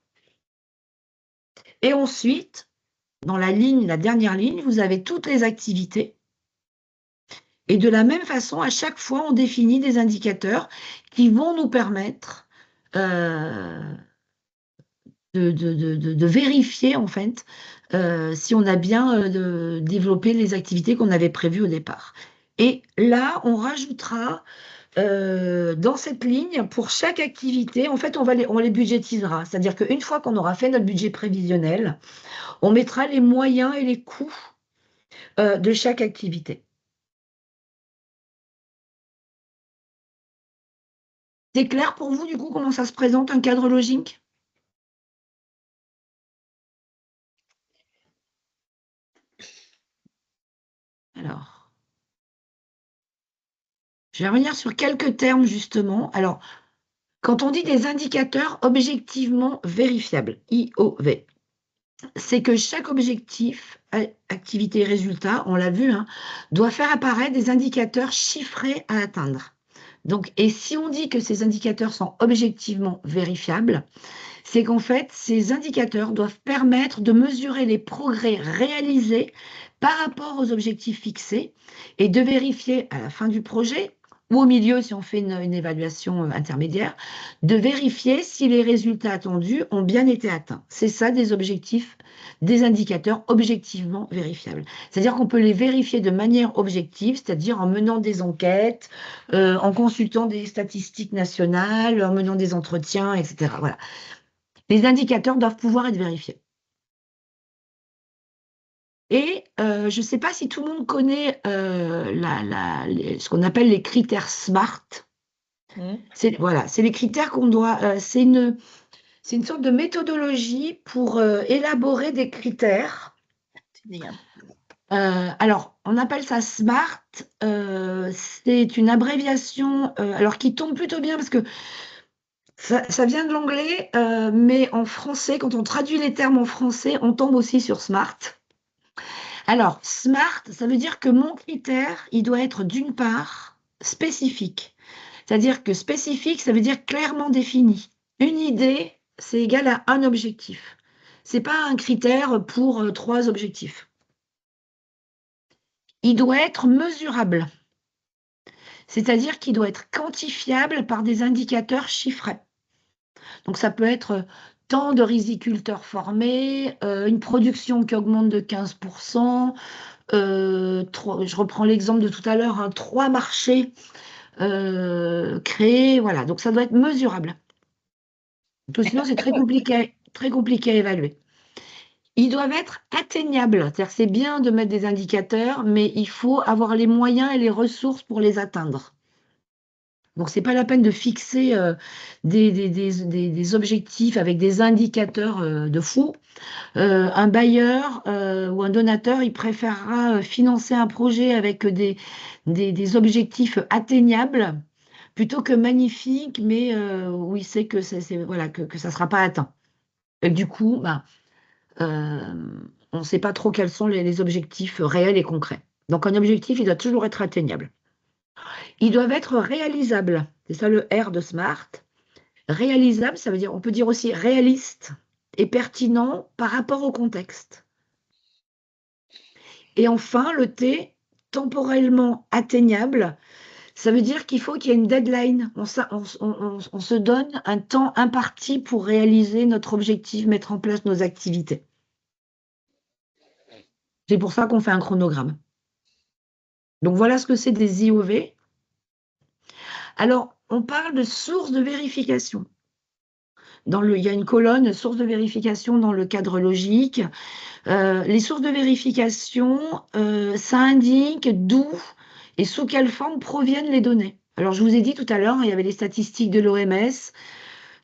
Et ensuite, dans la dernière ligne, vous avez toutes les activités. Et de la même façon, à chaque fois, on définit des indicateurs qui vont nous permettre de vérifier, en fait, si on a bien développé les activités qu'on avait prévues au départ. Et là, on rajoutera dans cette ligne, pour chaque activité, en fait, on les budgétisera. C'est-à-dire qu'une fois qu'on aura fait notre budget prévisionnel, on mettra les moyens et les coûts de chaque activité. C'est clair pour vous, du coup, comment ça se présente, un cadre logique? Alors, je vais revenir sur quelques termes, justement. Alors, quand on dit des indicateurs objectivement vérifiables, IOV, c'est que chaque objectif, activité, résultat, on l'a vu, doit faire apparaître des indicateurs chiffrés à atteindre. Donc, et si on dit que ces indicateurs sont objectivement vérifiables, c'est qu'en fait, ces indicateurs doivent permettre de mesurer les progrès réalisés par rapport aux objectifs fixés et de vérifier à la fin du projet ou au milieu si on fait une évaluation intermédiaire, de vérifier si les résultats attendus ont bien été atteints. C'est ça des objectifs, des indicateurs objectivement vérifiables. C'est-à-dire qu'on peut les vérifier de manière objective, c'est-à-dire en menant des enquêtes, en consultant des statistiques nationales, en menant des entretiens, etc. Voilà. Les indicateurs doivent pouvoir être vérifiés. Et je ne sais pas si tout le monde connaît ce qu'on appelle les critères SMART. Voilà, c'est les critères qu'on doit. C'est une sorte de méthodologie pour élaborer des critères. Alors, on appelle ça SMART. C'est une abréviation alors qui tombe plutôt bien parce que ça vient de l'anglais, mais en français, quand on traduit les termes en français, on tombe aussi sur SMART. Alors, SMART, ça veut dire que mon critère, il doit être d'une part spécifique. C'est-à-dire que spécifique, ça veut dire clairement défini. Une idée, c'est égal à un objectif. Ce n'est pas un critère pour 3 objectifs. Il doit être mesurable. C'est-à-dire qu'il doit être quantifiable par des indicateurs chiffrés. Donc ça peut être tant de riziculteurs formés, une production qui augmente de 15%, je reprends l'exemple de tout à l'heure, 3 marchés créés, voilà. Donc ça doit être mesurable. Sinon, c'est très compliqué à évaluer. Ils doivent être atteignables. C'est-à-dire que c'est bien de mettre des indicateurs, mais il faut avoir les moyens et les ressources pour les atteindre. Donc, ce n'est pas la peine de fixer des objectifs avec des indicateurs de fou. Un bailleur ou un donateur, il préférera financer un projet avec des objectifs atteignables plutôt que magnifiques, mais où il sait que voilà, que ça ne sera pas atteint. Et du coup, on ne sait pas trop quels sont les objectifs réels et concrets. Donc, un objectif, il doit toujours être atteignable. Ils doivent être réalisables. C'est ça le R de SMART. Réalisable, ça veut dire, on peut dire aussi réaliste et pertinent par rapport au contexte. Et enfin, le T, temporellement atteignable, ça veut dire qu'il faut qu'il y ait une deadline. On se donne un temps imparti pour réaliser notre objectif, mettre en place nos activités. C'est pour ça qu'on fait un chronogramme. Donc voilà ce que c'est des IOV. Alors, on parle de sources de vérification. Il y a une colonne sources de vérification dans le cadre logique. Les sources de vérification, ça indique d'où et sous quelle forme proviennent les données. Alors, je vous ai dit tout à l'heure, il y avait les statistiques de l'OMS.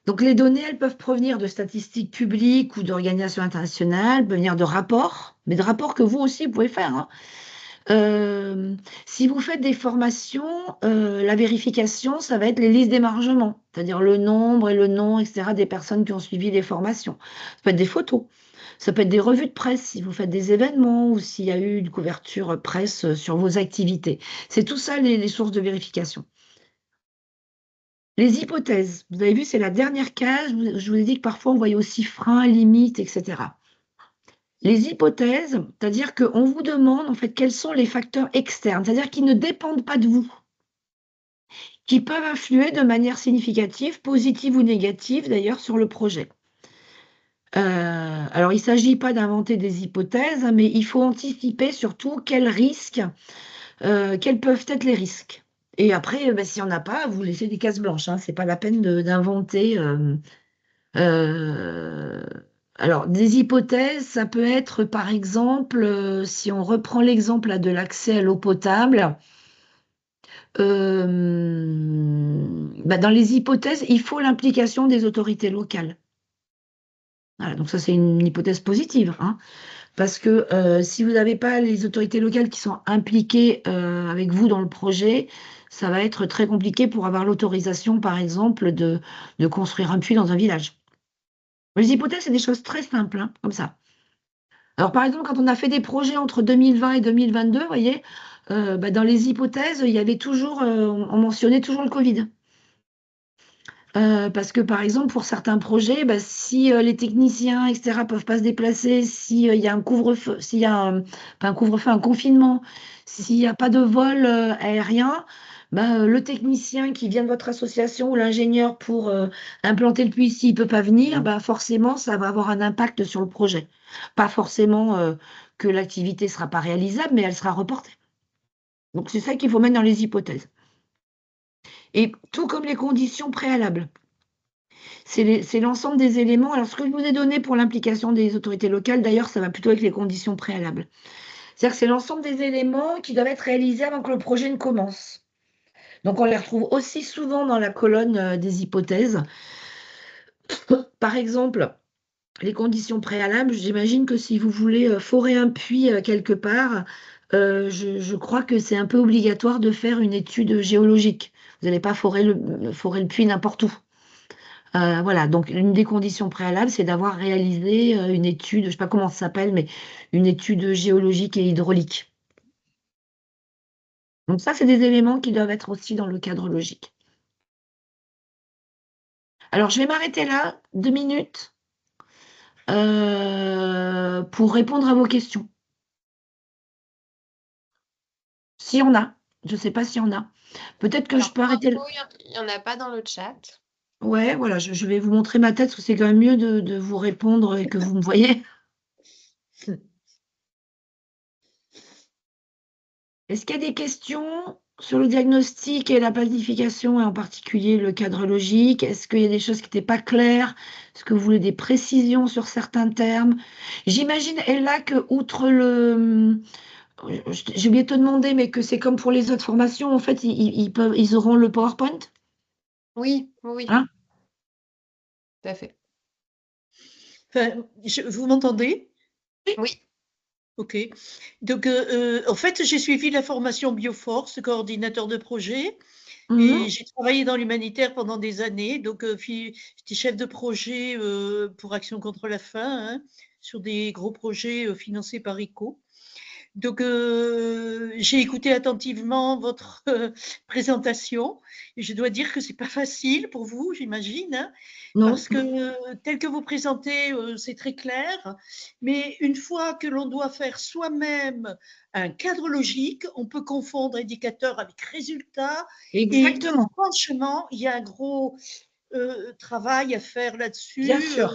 Donc, les données, elles peuvent provenir de statistiques publiques ou d'organisations internationales, peuvent venir de rapports, mais de rapports que vous aussi, vous pouvez faire, hein. Si vous faites des formations, la vérification, ça va être les listes d'émargement, c'est-à-dire le nombre et le nom, etc., des personnes qui ont suivi les formations. Ça peut être des photos, ça peut être des revues de presse si vous faites des événements ou s'il y a eu une couverture presse sur vos activités. C'est tout ça les sources de vérification. Les hypothèses, vous avez vu, c'est la dernière case. Je vous ai dit que parfois on voyait aussi freins, limites, etc. Les hypothèses, c'est-à-dire qu'on vous demande en fait quels sont les facteurs externes, c'est-à-dire qui ne dépendent pas de vous, qui peuvent influer de manière significative, positive ou négative d'ailleurs, sur le projet. Alors, il ne s'agit pas d'inventer des hypothèses, mais il faut anticiper surtout quels peuvent être les risques. Et après, s'il n'y en a pas, vous laissez des cases blanches, hein, ce n'est pas la peine d'inventer. Alors, des hypothèses, ça peut être, par exemple, si on reprend l'exemple là, de l'accès à l'eau potable, dans les hypothèses, il faut l'implication des autorités locales. Voilà, donc ça, c'est une hypothèse positive, hein, parce que si vous n'avez pas les autorités locales qui sont impliquées avec vous dans le projet, ça va être très compliqué pour avoir l'autorisation, par exemple, de construire un puits dans un village. Les hypothèses, c'est des choses très simples, hein, comme ça. Alors, par exemple, quand on a fait des projets entre 2020 et 2022, vous voyez, dans les hypothèses, il y avait toujours, on mentionnait toujours le Covid. Parce que, par exemple, pour certains projets, si les techniciens, etc., ne peuvent pas se déplacer, s'il y a un couvre-feu, s'il y a pas un couvre-feu, un confinement, s'il n'y a pas de vol aérien, le technicien qui vient de votre association ou l'ingénieur pour implanter le puits, s'il ne peut pas venir, forcément, ça va avoir un impact sur le projet. Pas forcément que l'activité ne sera pas réalisable, mais elle sera reportée. Donc, c'est ça qu'il faut mettre dans les hypothèses. Et tout comme les conditions préalables. C'est l'ensemble des éléments. Alors, ce que je vous ai donné pour l'implication des autorités locales, d'ailleurs, ça va plutôt avec les conditions préalables. C'est-à-dire que c'est l'ensemble des éléments qui doivent être réalisés avant que le projet ne commence. Donc, on les retrouve aussi souvent dans la colonne des hypothèses. Par exemple, les conditions préalables, j'imagine que si vous voulez forer un puits quelque part, je crois que c'est un peu obligatoire de faire une étude géologique. Vous n'allez pas forer le puits n'importe où. Voilà, donc une des conditions préalables, c'est d'avoir réalisé une étude, je ne sais pas comment ça s'appelle, mais une étude géologique et hydraulique. Donc ça, c'est des éléments qui doivent être aussi dans le cadre logique. Alors, je vais m'arrêter là, 2 minutes, pour répondre à vos questions. S'il y en a, je ne sais pas s'il y en a. Peut-être que je Alors, peux pour arrêter. info, il n'y en a pas dans le chat. Ouais, voilà, je vais vous montrer ma tête parce que c'est quand même mieux de vous répondre et que vous me voyez. Est-ce qu'il y a des questions sur le diagnostic et la planification, et en particulier le cadre logique? Est-ce qu'il y a des choses qui n'étaient pas claires? Est-ce que vous voulez des précisions sur certains termes? J'imagine, Ella, que outre j'ai oublié de te demander, mais que c'est comme pour les autres formations, en fait, ils auront le PowerPoint, Oui, oui, hein? tout à fait. Enfin, vous m'entendez? Oui, Ok. Donc, en fait, j'ai suivi la formation Bioforce, coordinateur de projet, et Mhm. j'ai travaillé dans l'humanitaire pendant des années. Donc, j'étais chef de projet pour Action contre la faim, hein, sur des gros projets financés par ICO. Donc, j'ai écouté attentivement votre présentation et je dois dire que c'est pas facile pour vous, j'imagine, hein, Non. parce que tel que vous présentez, c'est très clair. Mais une fois que l'on doit faire soi-même un cadre logique, on peut confondre indicateur avec résultat. Et Exactement, franchement, il y a un gros travail à faire bien là-dessus. sûr.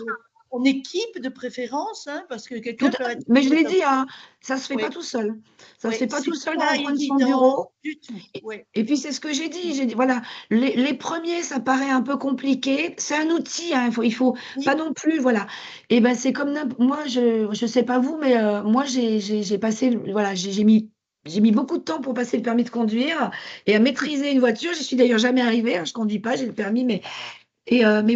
En équipe de préférence, hein, parce que Tout quelqu'un peut à être mais je l'ai dit, hein, ça se fait pas oui, tout seul. Ça se oui, fait pas tout c'est seul dans pas un coin de son évident bureau. du tout. Et Oui, et puis c'est ce que j'ai dit. J'ai dit voilà, les premiers, ça paraît un peu compliqué. C'est un outil, hein, il faut pas oui, non plus voilà. Et ben, c'est comme moi, je sais pas vous, mais moi j'ai passé voilà, j'ai mis beaucoup de temps pour passer le permis de conduire et à maîtriser une voiture. J'y suis d'ailleurs jamais arrivée, hein, je conduis pas, j'ai le permis, mais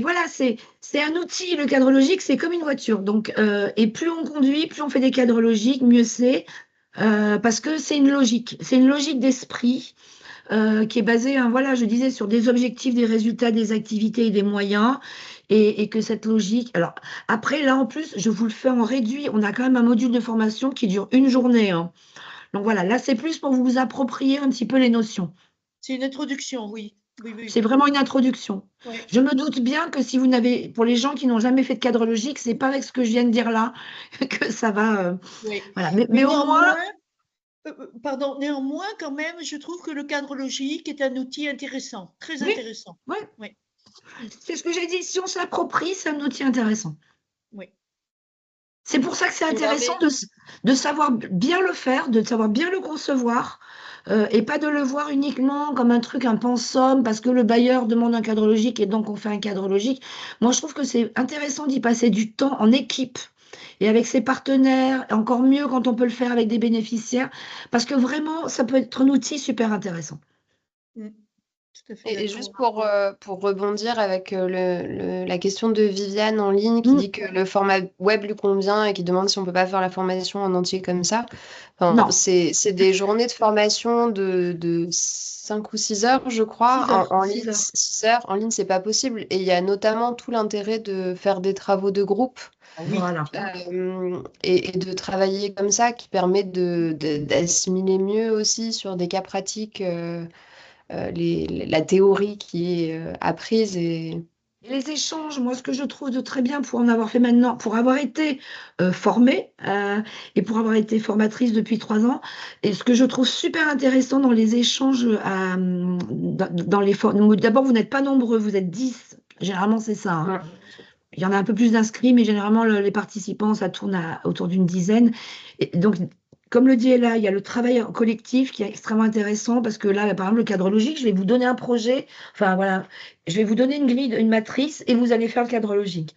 voilà, c'est un outil. Le cadre logique, c'est comme une voiture. Donc, et plus on conduit, plus on fait des cadres logiques, mieux c'est, parce que c'est une logique. C'est une logique d'esprit qui est basée, hein, voilà, je disais, sur des objectifs, des résultats, des activités et des moyens. Et que cette logique. Alors, après, là, en plus, je vous le fais en réduit. On a quand même un module de formation qui dure une journée, hein. Donc voilà, là, c'est plus pour vous approprier un petit peu les notions. c'est une introduction, oui, oui, oui, C'est vraiment une introduction. oui, Je me doute bien que si vous n'avez, pour les gens qui n'ont jamais fait de cadre logique, c'est pas avec ce que je viens de dire là que ça va. oui. Voilà. Mais Mais au moins, néanmoins, pardon, néanmoins, quand même, je trouve que le cadre logique est un outil intéressant, très oui, intéressant. ouais, Oui, mm, c'est ce que j'ai dit. Si on s'approprie, c'est un outil intéressant. oui, C'est pour ça que c'est qui intéressant permet. de savoir bien le faire, de savoir bien le concevoir, et pas de le voir uniquement comme un truc, un pensum, parce que le bailleur demande un cadre logique et donc on fait un cadre logique. Moi, je trouve que c'est intéressant d'y passer du temps en équipe et avec ses partenaires, et encore mieux quand on peut le faire avec des bénéficiaires, parce que vraiment, ça peut être un outil super intéressant. mm, tout à fait Et d'accord. juste pour rebondir avec la question de Viviane en ligne qui Mm. dit que le format web lui convient et qui demande si on peut pas faire la formation en entier comme ça. Enfin, Non, c'est des journées de formation de 5 ou 6 heures, je crois. 6 heures, En ligne, 6 heures. 6 heures. En ligne, c'est pas possible. Et il y a notamment tout l'intérêt de faire des travaux de groupe Oui, Voilà. et de travailler comme ça qui permet d'assimiler mieux aussi sur des cas pratiques. La théorie qui est apprise et Et les échanges, moi, ce que je trouve de très bien pour en avoir fait maintenant, pour avoir été formée et pour avoir été formatrice depuis 3 ans, et ce que je trouve super intéressant dans les échanges, dans les d'abord, vous n'êtes pas nombreux, vous êtes 10. Généralement, c'est ça, hein. ouais. Il y en a un peu plus d'inscrits, mais généralement, les participants, ça tourne autour d'une dizaine. Et donc, comme le dit Ella, il y a le travail collectif qui est extrêmement intéressant parce que là, par exemple, le cadre logique, je vais vous donner un projet, enfin voilà, je vais vous donner une grille, une matrice et vous allez faire le cadre logique.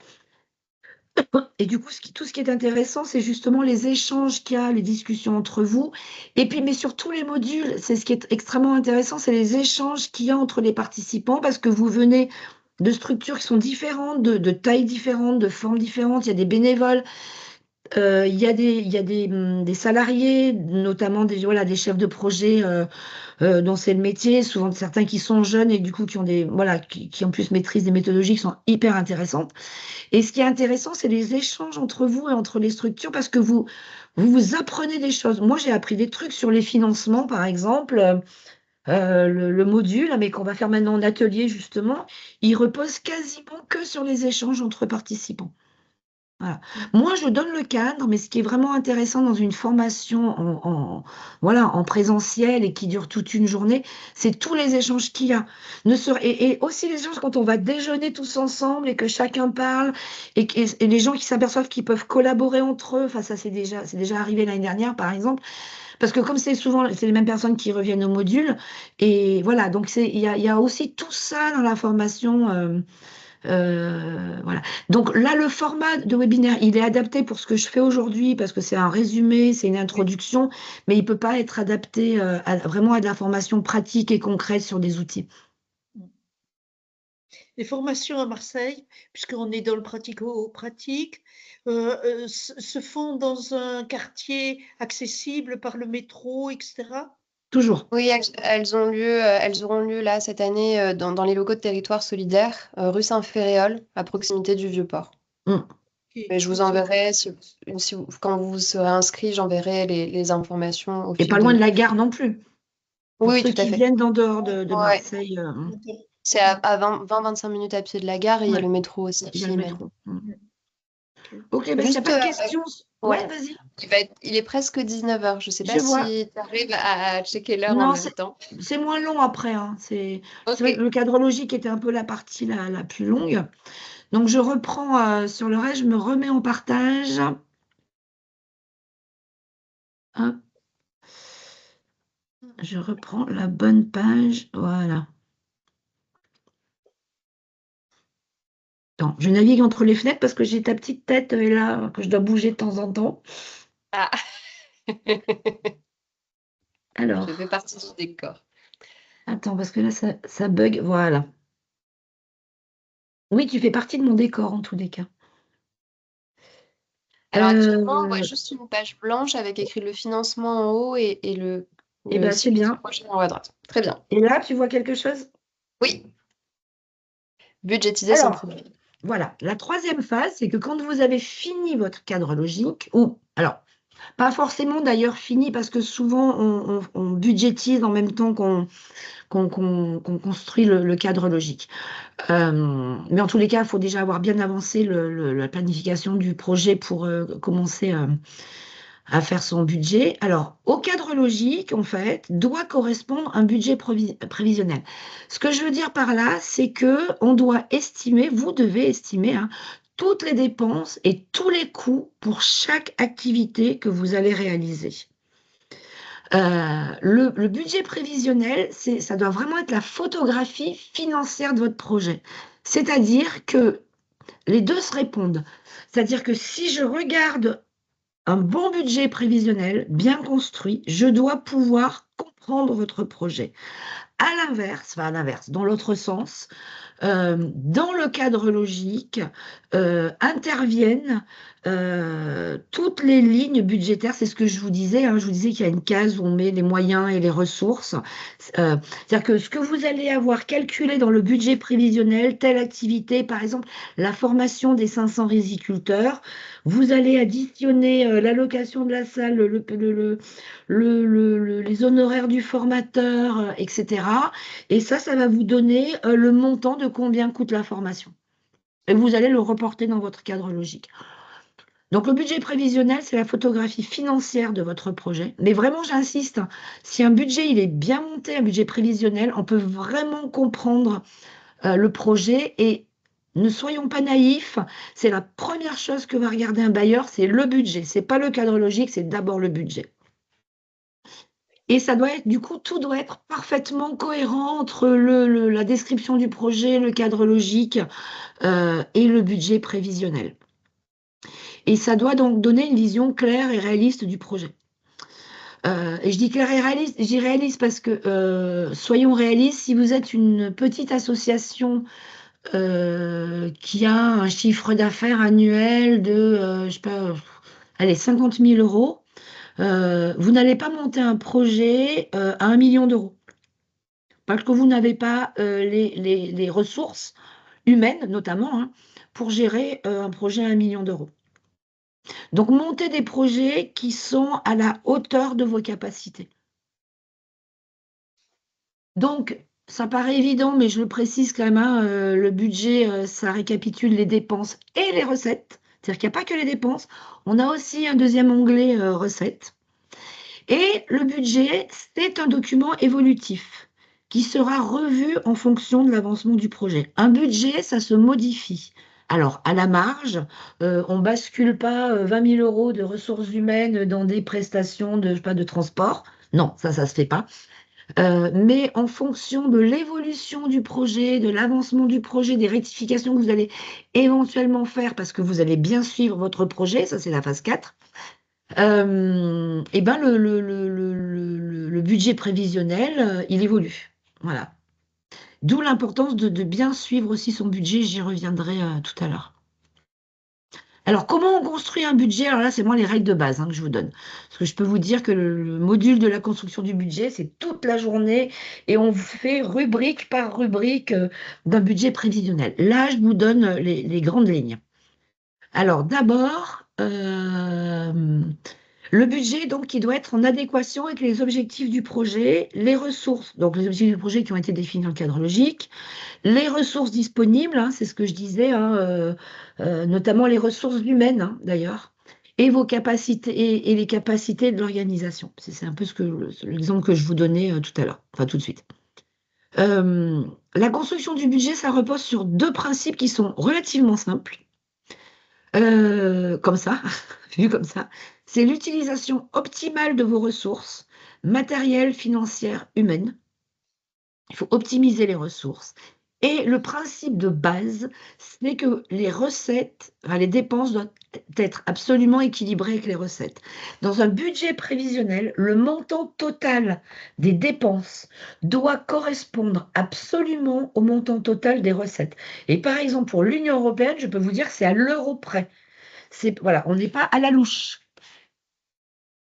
Et du coup, tout ce qui est intéressant, c'est justement les échanges qu'il y a, les discussions entre vous. Et puis, mais sur tous les modules, c'est ce qui est extrêmement intéressant, c'est les échanges qu'il y a entre les participants parce que vous venez de structures qui sont différentes, de tailles différentes, de formes différentes. Il y a des bénévoles. Il y a des salariés, notamment des chefs de projet dont c'est le métier, souvent certains qui sont jeunes et du coup qui en plus maîtrisent des méthodologies qui sont hyper intéressantes. Et ce qui est intéressant, c'est les échanges entre vous et entre les structures parce que vous apprenez des choses. Moi, j'ai appris des trucs sur les financements, par exemple. Le module, mais qu'on va faire maintenant en atelier, justement, il repose quasiment que sur les échanges entre participants. Voilà. Moi, je donne le cadre, mais ce qui est vraiment intéressant dans une formation en présentiel et qui dure toute une journée, c'est tous les échanges qu'il y a. Et aussi les échanges quand on va déjeuner tous ensemble et que chacun parle et les gens qui s'aperçoivent qu'ils peuvent collaborer entre eux. Enfin, ça, c'est déjà arrivé l'année dernière, par exemple. Parce que comme c'est les mêmes personnes qui reviennent au module, et voilà, donc il y a aussi tout ça dans la formation. Voilà. Donc là, le format de webinaire, il est adapté pour ce que je fais aujourd'hui parce que c'est un résumé, c'est une introduction, mais il ne peut pas être adapté vraiment à de la formation pratique et concrète sur des outils. Les formations à Marseille, puisqu'on est dans le pratico-pratique, se font dans un quartier accessible par le métro, etc. Toujours. Oui, elles auront lieu là cette année dans les locaux de Territoire Solidaire, rue Saint-Féréol, à proximité du Vieux-Port. Mm. Mais je vous enverrai, quand vous serez inscrit, j'enverrai les informations au Et fil pas loin de la gare non plus. Pour Oui, ceux tout à qui fait. viennent d'en dehors de Ouais. Marseille, C'est à 20-25 minutes à pied de la gare et il y a Ouais. le métro aussi il y a qui le mène. métro. Ok, ben s'il n'y a Juste, pas de questions. Ouais, ouais. vas-y. Il est presque 19h. Je ne sais Je pas vois. si tu arrives à checker l'heure en Non, même temps. c'est moins long après, hein. C'est vrai que Ok. le cadre logique était un peu la partie la plus longue. Donc, je reprends sur le reste, je me remets en partage. Hop. Je reprends la bonne page. Voilà. Attends, je navigue entre les fenêtres parce que j'ai ta petite tête là que je dois bouger de temps en temps. Ah. Alors, Je fais partie du décor. attends, parce que là, ça bug. Voilà. Oui, tu fais partie de mon décor en tous les cas. Alors actuellement, on voit Euh, juste une page blanche avec écrit le financement en haut et le ben, c'est site du bien. projet en haut à droite. Très bien. Et là, tu vois quelque chose? Oui. Budgétiser son Alors, projet. voilà. La troisième phase, c'est que quand vous avez fini votre cadre logique, alors, pas forcément d'ailleurs fini, parce que souvent, on budgétise en même temps qu'on construit le cadre logique. Mais en tous les cas, il faut déjà avoir bien avancé la planification du projet pour commencer à faire son budget. Alors, au cadre logique, en fait, doit correspondre un budget prévisionnel. Ce que je veux dire par là, c'est que on doit estimer, vous devez estimer, hein, toutes les dépenses et tous les coûts pour chaque activité que vous allez réaliser. Le budget prévisionnel, ça doit vraiment être la photographie financière de votre projet. C'est-à-dire que les deux se répondent. C'est-à-dire que si je regarde un bon budget prévisionnel, bien construit, je dois pouvoir comprendre votre projet. À l'inverse, dans l'autre sens, dans le cadre logique, interviennent toutes les lignes budgétaires. C'est ce que je vous disais, hein. Je vous disais qu'il y a une case où on met les moyens et les ressources. C'est-à-dire que ce que vous allez avoir calculé dans le budget prévisionnel, telle activité, par exemple, la formation des 500 riziculteurs, vous allez additionner l'allocation de la salle, les honoraires du formateur, etc. Et ça va vous donner le montant de combien coûte la formation. Et vous allez le reporter dans votre cadre logique. Donc, le budget prévisionnel, c'est la photographie financière de votre projet. Mais vraiment, j'insiste, hein, si un budget il est bien monté, un budget prévisionnel, on peut vraiment comprendre le projet. Et ne soyons pas naïfs, c'est la première chose que va regarder un bailleur, c'est le budget. Ce n'est pas le cadre logique, c'est d'abord le budget. Et ça doit être, du coup, tout doit être parfaitement cohérent entre la description du projet, le cadre logique et le budget prévisionnel. Et ça doit donc donner une vision claire et réaliste du projet. Et je dis clair et réaliste, j'y réaliste parce que, soyons réalistes, si vous êtes une petite association qui a un chiffre d'affaires annuel de, je sais pas, allez, 50 000 euros, vous n'allez pas monter un projet à 1 million d'euros. Parce que vous n'avez pas les ressources humaines, notamment, hein, pour gérer un projet à 1 million d'euros. Donc, montez des projets qui sont à la hauteur de vos capacités. Donc, ça paraît évident, mais je le précise quand même, hein, le budget, ça récapitule les dépenses et les recettes. C'est-à-dire qu'il n'y a pas que les dépenses, on a aussi un deuxième onglet recettes. Et le budget, c'est un document évolutif qui sera revu en fonction de l'avancement du projet. Un budget, ça se modifie. Alors, à la marge, on ne bascule pas 20 000 euros de ressources humaines dans des prestations de, je sais pas, de transport. Non, ça ne se fait pas. Mais en fonction de l'évolution du projet, de l'avancement du projet, des rectifications que vous allez éventuellement faire parce que vous allez bien suivre votre projet, ça c'est la phase 4, et ben le budget prévisionnel, il évolue. Voilà. D'où l'importance de bien suivre aussi son budget, j'y reviendrai tout à l'heure. Alors, comment on construit un budget? Alors là, c'est moi les règles de base hein, que je vous donne. Parce que je peux vous dire que le module de la construction du budget, c'est toute la journée et on fait rubrique par rubrique d'un budget prévisionnel. Là, je vous donne les grandes lignes. Alors, d'abord, le budget, donc, qui doit être en adéquation avec les objectifs du projet, les ressources, donc les objectifs du projet qui ont été définis dans le cadre logique, les ressources disponibles, hein, c'est ce que je disais, hein, notamment les ressources humaines, hein, d'ailleurs, et vos capacités et les capacités de l'organisation. C'est un peu l'exemple que je vous donnais tout à l'heure, enfin tout de suite. La construction du budget, ça repose sur deux principes qui sont relativement simples, comme ça, vu comme ça. C'est l'utilisation optimale de vos ressources matérielles, financières, humaines. Il faut optimiser les ressources. Et le principe de base, c'est que les recettes, enfin, les dépenses doivent être absolument équilibrées avec les recettes. Dans un budget prévisionnel, le montant total des dépenses doit correspondre absolument au montant total des recettes. Et par exemple, pour l'Union européenne, je peux vous dire que c'est à l'euro près. Voilà, on n'est pas à la louche.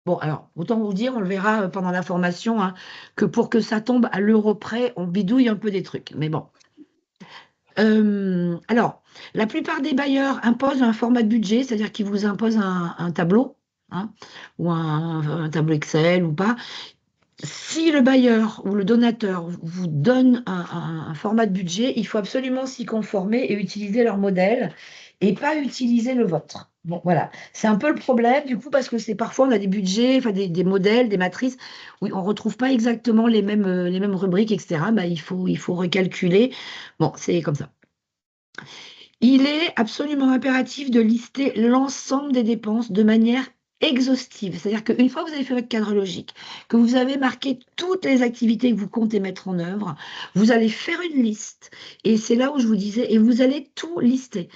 Bon, alors, autant vous dire, on le verra pendant la formation, hein, que pour que ça tombe à l'euro près, on bidouille un peu des trucs. Mais bon. Alors, la plupart des bailleurs imposent un format de budget, c'est-à-dire qu'ils vous imposent un tableau, hein, ou un tableau Excel ou pas. Si le bailleur ou le donateur vous donne un format de budget, il faut absolument s'y conformer et utiliser leur modèle et pas utiliser le vôtre. Bon, voilà. C'est un peu le problème, du coup, parce que c'est parfois, on a des budgets, enfin, des modèles, des matrices, où on ne retrouve pas exactement les mêmes rubriques, etc. Bah, il faut recalculer. Bon, c'est comme ça. Il est absolument impératif de lister l'ensemble des dépenses de manière exhaustive. C'est-à-dire qu'une fois que vous avez fait votre cadre logique, que vous avez marqué toutes les activités que vous comptez mettre en œuvre, vous allez faire une liste. Et c'est là où je vous disais, et vous allez tout lister.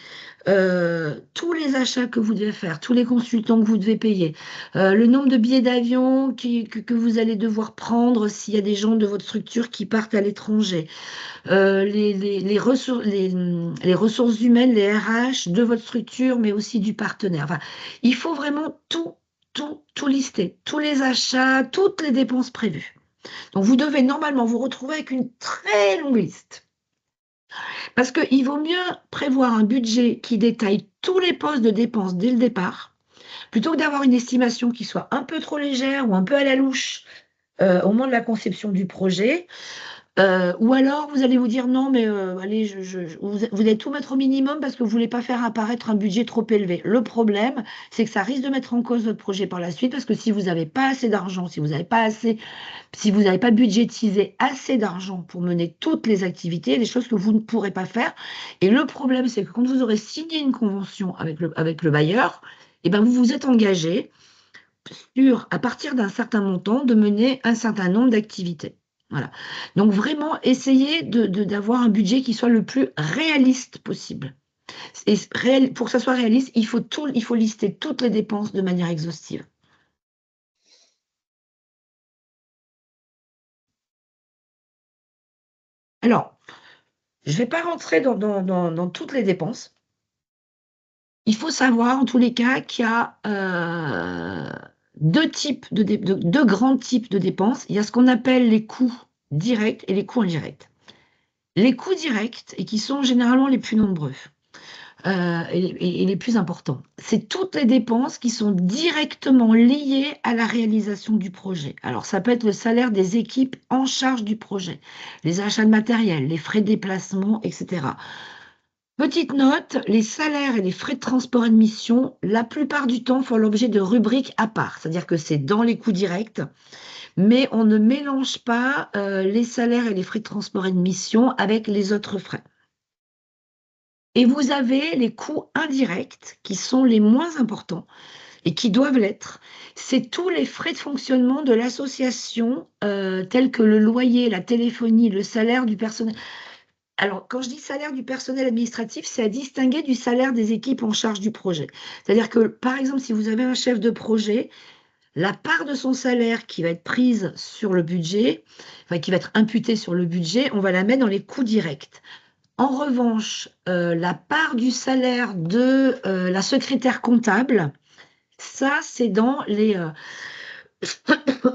Tous les achats que vous devez faire, tous les consultants que vous devez payer, le nombre de billets d'avion que vous allez devoir prendre s'il y a des gens de votre structure qui partent à l'étranger, les ressources humaines, les RH de votre structure, mais aussi du partenaire. Enfin, il faut vraiment tout lister, tous les achats, toutes les dépenses prévues. Donc, vous devez normalement vous retrouver avec une très longue liste. Parce qu'il vaut mieux prévoir un budget qui détaille tous les postes de dépenses dès le départ, plutôt que d'avoir une estimation qui soit un peu trop légère ou un peu à la louche au moment de la conception du projet. Ou alors, vous allez vous dire non, mais allez, vous allez tout mettre au minimum parce que vous ne voulez pas faire apparaître un budget trop élevé. Le problème, c'est que ça risque de mettre en cause votre projet par la suite parce que si vous n'avez pas assez d'argent, si vous n'avez pas budgétisé assez d'argent pour mener toutes les activités, il y a des choses que vous ne pourrez pas faire. Et le problème, c'est que quand vous aurez signé une convention avec le bailleur, eh ben, vous vous êtes engagé à partir d'un certain montant, de mener un certain nombre d'activités. Voilà. Donc vraiment, essayez d'avoir un budget qui soit le plus réaliste possible. Et pour que ça soit réaliste, il faut lister toutes les dépenses de manière exhaustive. Alors, je ne vais pas rentrer dans toutes les dépenses. il faut savoir en tous les cas qu'il y a deux grands types de dépenses. Il y a ce qu'on appelle les coûts directs et les coûts indirects. Les coûts directs, et qui sont généralement les plus nombreux et les plus importants, c'est toutes les dépenses qui sont directement liées à la réalisation du projet. Alors, ça peut être le salaire des équipes en charge du projet, les achats de matériel, les frais de déplacement, etc. Petite note, les salaires et les frais de transport et de mission, la plupart du temps, font l'objet de rubriques à part. C'est-à-dire que c'est dans les coûts directs, mais on ne mélange pas les salaires et les frais de transport et de mission avec les autres frais. Et vous avez les coûts indirects qui sont les moins importants et qui doivent l'être. C'est tous les frais de fonctionnement de l'association, tels que le loyer, la téléphonie, le salaire du personnel. Alors, quand je dis salaire du personnel administratif, c'est à distinguer du salaire des équipes en charge du projet. C'est-à-dire que, par exemple, si vous avez un chef de projet, la part de son salaire qui va être prise sur le budget, enfin, qui va être imputée sur le budget, on va la mettre dans les coûts directs. En revanche, la part du salaire de la secrétaire comptable, ça, c'est dans les,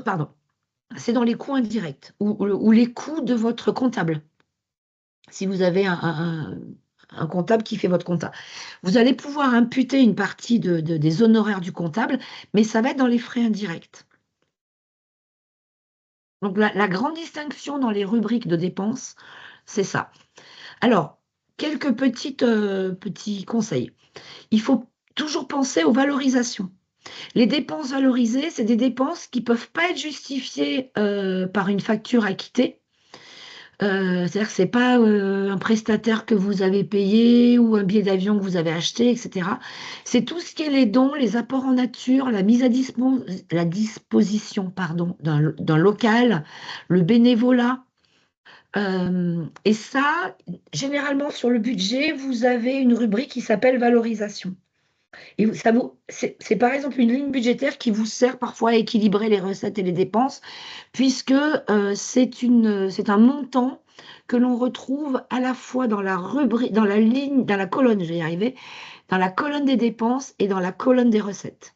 pardon, c'est dans les coûts indirects ou les coûts de votre comptable. Si vous avez un comptable qui fait votre compta, vous allez pouvoir imputer une partie des honoraires du comptable, mais ça va être dans les frais indirects. Donc, la grande distinction dans les rubriques de dépenses, c'est ça. Alors, quelques petits conseils. Il faut toujours penser aux valorisations. Les dépenses valorisées, c'est des dépenses qui ne peuvent pas être justifiées par une facture acquittée. C'est-à-dire que ce n'est pas un prestataire que vous avez payé ou un billet d'avion que vous avez acheté, etc. C'est tout ce qui est les dons, les apports en nature, la mise à disposition d'un local, le bénévolat. Et ça, généralement sur le budget, vous avez une rubrique qui s'appelle valorisation. Et c'est par exemple une ligne budgétaire qui vous sert parfois à équilibrer les recettes et les dépenses, puisque c'est un montant que l'on retrouve à la fois dans la rubrique, dans la colonne, je vais y arriver, dans la colonne des dépenses et dans la colonne des recettes.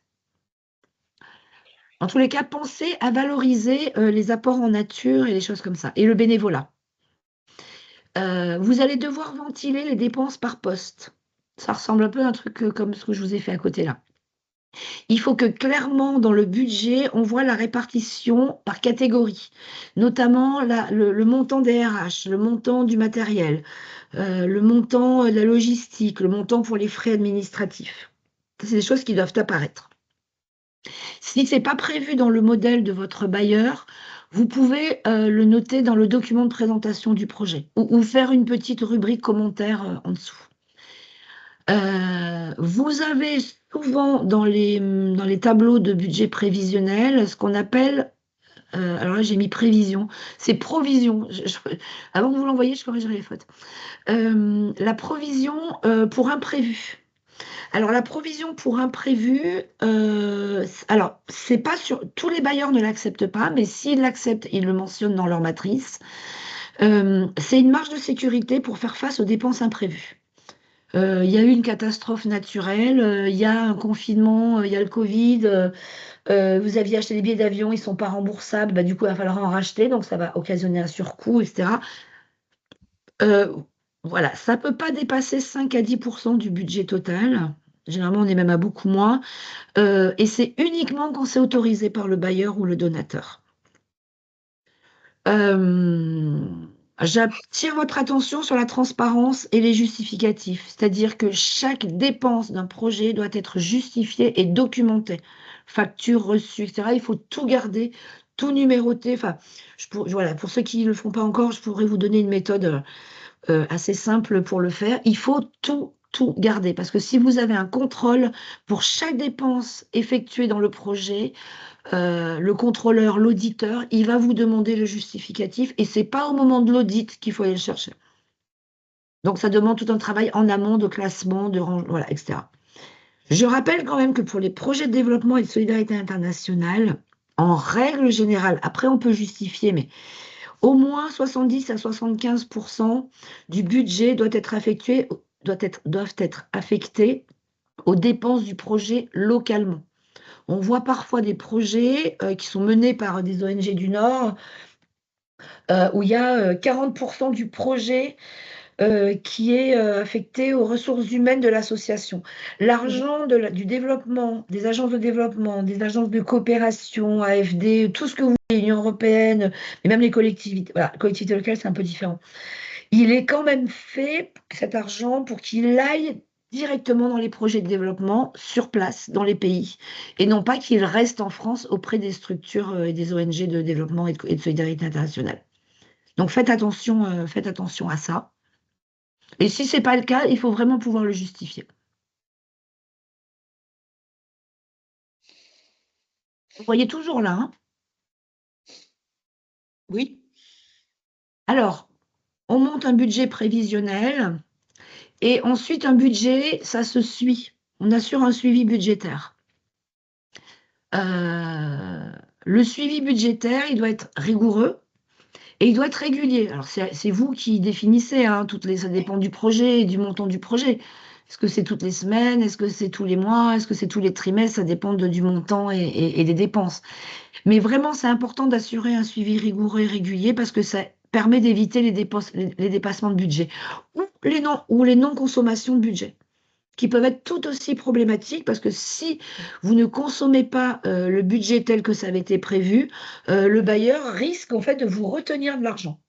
En tous les cas, pensez à valoriser les apports en nature et les choses comme ça, et le bénévolat. Vous allez devoir ventiler les dépenses par poste. Ça ressemble un peu à un truc comme ce que je vous ai fait à côté là. Il faut que clairement dans le budget, on voit la répartition par catégorie, notamment le montant des RH, le montant du matériel, le montant de la logistique, le montant pour les frais administratifs. C'est des choses qui doivent apparaître. Si ce n'est pas prévu dans le modèle de votre bailleur, vous pouvez le noter dans le document de présentation du projet ou faire une petite rubrique commentaire en dessous. Vous avez souvent dans les tableaux de budget prévisionnel ce qu'on appelle, alors là j'ai mis prévision, c'est provision. Avant de vous l'envoyer, je corrigerai les fautes. La provision pour imprévu. Alors la provision pour imprévu, alors c'est pas sur tous les bailleurs ne l'acceptent pas, mais s'ils l'acceptent, ils le mentionnent dans leur matrice. C'est une marge de sécurité pour faire face aux dépenses imprévues. Il y a eu une catastrophe naturelle, il y a un confinement, il y a le Covid, vous aviez acheté des billets d'avion, ils ne sont pas remboursables, bah, du coup, il va falloir en racheter, donc ça va occasionner un surcoût, etc. Voilà, ça ne peut pas dépasser 5 à 10% du budget total. Généralement, on est même à beaucoup moins. Et c'est uniquement quand c'est autorisé par le bailleur ou le donateur. J'attire votre attention sur la transparence et les justificatifs, c'est-à-dire que chaque dépense d'un projet doit être justifiée et documentée. Facture, reçue, etc. Il faut tout garder, tout numéroter. Enfin, voilà, pour ceux qui ne le font pas encore, je pourrais vous donner une méthode assez simple pour le faire. Il faut tout garder, parce que si vous avez un contrôle pour chaque dépense effectuée dans le projet, le contrôleur, l'auditeur, il va vous demander le justificatif et c'est pas au moment de l'audit qu'il faut aller le chercher. Donc ça demande tout un travail en amont de classement, de rangement, voilà, etc. Je rappelle quand même que pour les projets de développement et de solidarité internationale, en règle générale, après on peut justifier, mais au moins 70 à 75% du budget doivent être affectés aux dépenses du projet localement. On voit parfois des projets qui sont menés par des ONG du Nord où il y a 40% du projet qui est affecté aux ressources humaines de l'association. L'argent du développement, des agences de développement, des agences de coopération, AFD, tout ce que vous voulez, l'Union européenne, et même les collectivités, voilà, les collectivités locales, c'est un peu différent. Il est quand même fait, cet argent, pour qu'il aille directement dans les projets de développement sur place, dans les pays, et non pas qu'il reste en France auprès des structures et des ONG de développement et de solidarité internationale. Donc faites attention à ça. Et si ce n'est pas le cas, il faut vraiment pouvoir le justifier. Vous voyez toujours là, hein? Oui. Alors, on monte un budget prévisionnel et ensuite un budget, ça se suit. On assure un suivi budgétaire. Le suivi budgétaire, il doit être rigoureux et il doit être régulier. Alors, c'est vous qui définissez, hein, ça dépend du projet et du montant du projet. Est-ce que c'est toutes les semaines? Est-ce que c'est tous les mois? Est-ce que c'est tous les trimestres? Ça dépend du montant et des dépenses. Mais vraiment, c'est important d'assurer un suivi rigoureux et régulier parce que ça permet d'éviter les dépassements de budget ou les non-consommations de budget, qui peuvent être tout aussi problématiques parce que si vous ne consommez pas le budget tel que ça avait été prévu, le bailleur risque en fait de vous retenir de l'argent.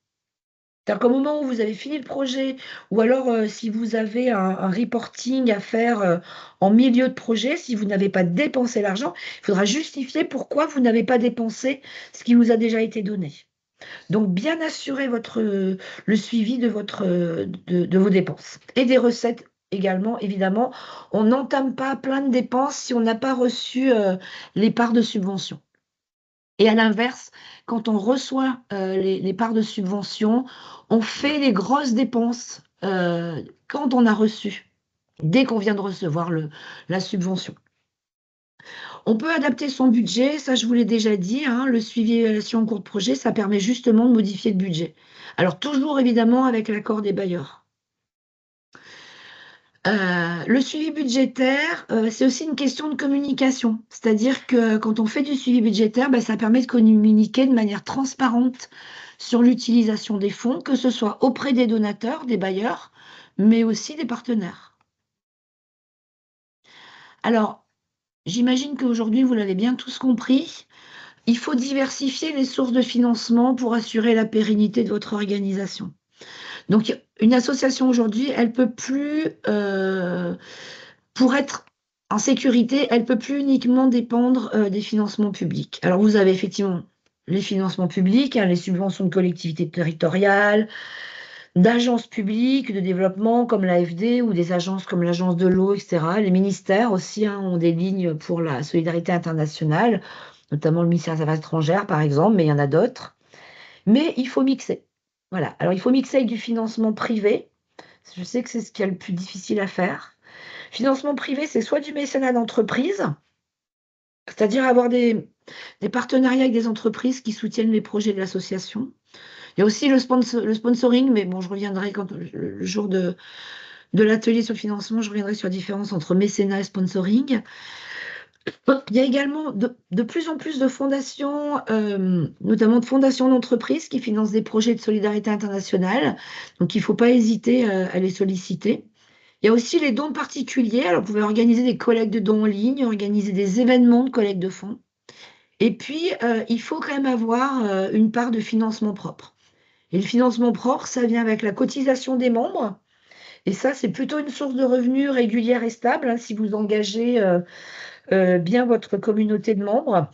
C'est-à-dire qu'au moment où vous avez fini le projet, ou alors si vous avez un reporting à faire en milieu de projet, si vous n'avez pas dépensé l'argent, il faudra justifier pourquoi vous n'avez pas dépensé ce qui vous a déjà été donné. Donc, bien assurer le suivi de vos dépenses et des recettes également, évidemment. On n'entame pas plein de dépenses si on n'a pas reçu les parts de subvention. Et à l'inverse, quand on reçoit les parts de subvention, on fait les grosses dépenses quand on a reçu, dès qu'on vient de recevoir la subvention. On peut adapter son budget, ça je vous l'ai déjà dit, hein, le suivi et l'évaluation en cours de projet, ça permet justement de modifier le budget. Alors toujours évidemment avec l'accord des bailleurs. Le suivi budgétaire, c'est aussi une question de communication. C'est-à-dire que quand on fait du suivi budgétaire, ça permet de communiquer de manière transparente sur l'utilisation des fonds, que ce soit auprès des donateurs, des bailleurs, mais aussi des partenaires. Alors, j'imagine qu'aujourd'hui, vous l'avez bien tous compris, il faut diversifier les sources de financement pour assurer la pérennité de votre organisation. Donc, une association aujourd'hui, elle peut plus, pour être en sécurité, elle peut plus uniquement dépendre des financements publics. Alors, vous avez effectivement les financements publics, hein, les subventions de collectivités territoriales, d'agences publiques de développement comme l'AFD ou des agences comme l'Agence de l'eau, etc. Les ministères aussi ont des lignes pour la solidarité internationale, notamment le ministère des Affaires étrangères, par exemple, mais il y en a d'autres. Mais il faut mixer. Voilà. Alors, il faut mixer avec du financement privé. Je sais que c'est ce qui est le plus difficile à faire. Financement privé, c'est soit du mécénat d'entreprise, c'est-à-dire avoir des partenariats avec des entreprises qui soutiennent les projets de l'association. Il y a aussi le sponsoring, mais bon, je reviendrai quand le jour de l'atelier sur le financement, je reviendrai sur la différence entre mécénat et sponsoring. Il y a également de plus en plus de fondations, notamment de fondations d'entreprises qui financent des projets de solidarité internationale. Donc, il ne faut pas hésiter à les solliciter. Il y a aussi les dons particuliers. Alors, vous pouvez organiser des collectes de dons en ligne, organiser des événements de collecte de fonds. Et puis, il faut quand même avoir une part de financement propre. Et le financement propre, ça vient avec la cotisation des membres. Et ça, c'est plutôt une source de revenus régulière et stable, hein, si vous engagez bien votre communauté de membres.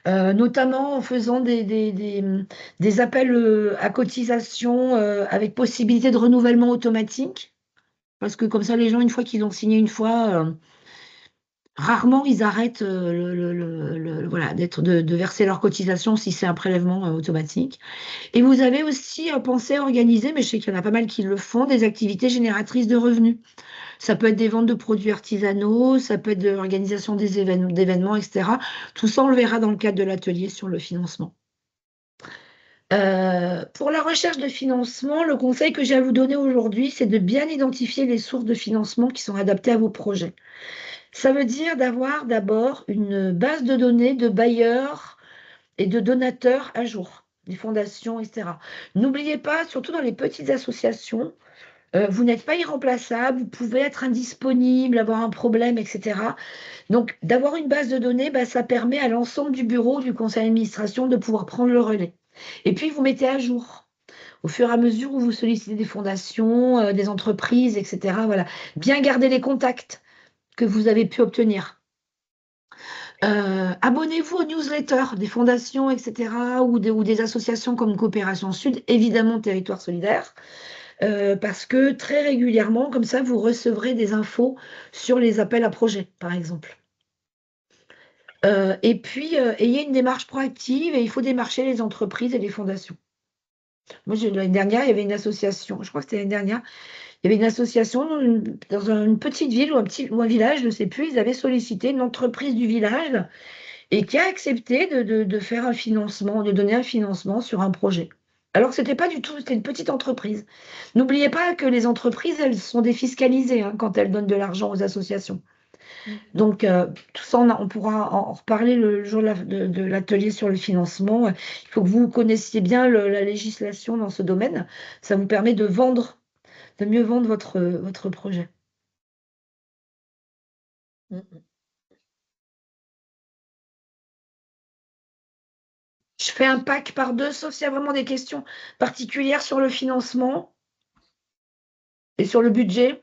Notamment en faisant des appels à cotisation avec possibilité de renouvellement automatique. Parce que comme ça, les gens, une fois qu'ils ont signé une fois, rarement ils arrêtent voilà, de verser leur cotisation si c'est un prélèvement automatique. Et vous avez aussi pensé à organiser, mais je sais qu'il y en a pas mal qui le font, des activités génératrices de revenus. Ça peut être des ventes de produits artisanaux, ça peut être de l'organisation d'événements, etc. Tout ça, on le verra dans le cadre de l'atelier sur le financement. Pour la recherche de financement, le conseil que j'ai à vous donner aujourd'hui, c'est de bien identifier les sources de financement qui sont adaptées à vos projets. Ça veut dire d'avoir d'abord une base de données de bailleurs et de donateurs à jour, des fondations, etc. N'oubliez pas, surtout dans les petites associations, vous n'êtes pas irremplaçable, vous pouvez être indisponible, avoir un problème, etc. Donc, d'avoir une base de données, bah, ça permet à l'ensemble du bureau, du conseil d'administration de pouvoir prendre le relais. Et puis, vous mettez à jour au fur et à mesure où vous sollicitez des fondations, des entreprises, etc. Voilà. Bien garder les contacts que vous avez pu obtenir. Abonnez-vous aux newsletters des fondations, etc., ou des associations comme Coopération Sud, évidemment Territoire Solidaire, parce que très régulièrement, comme ça, vous recevrez des infos sur les appels à projets, par exemple. Et puis, ayez une démarche proactive et il faut démarcher les entreprises et les fondations. Moi, l'année dernière, il y avait une association, je crois que c'était l'année dernière, il y avait une association dans une petite ville ou un village, je ne sais plus, ils avaient sollicité une entreprise du village et qui a accepté de faire un financement, de donner un financement sur un projet. Alors que ce n'était pas du tout, c'était une petite entreprise. N'oubliez pas que les entreprises, elles sont défiscalisées quand elles donnent de l'argent aux associations. Donc, tout ça, on pourra en reparler le jour de l'atelier sur le financement. Il faut que vous connaissiez bien la législation dans ce domaine. Ça vous permet de mieux vendre votre projet. Je fais un pack par deux, sauf s'il y a vraiment des questions particulières sur le financement et sur le budget.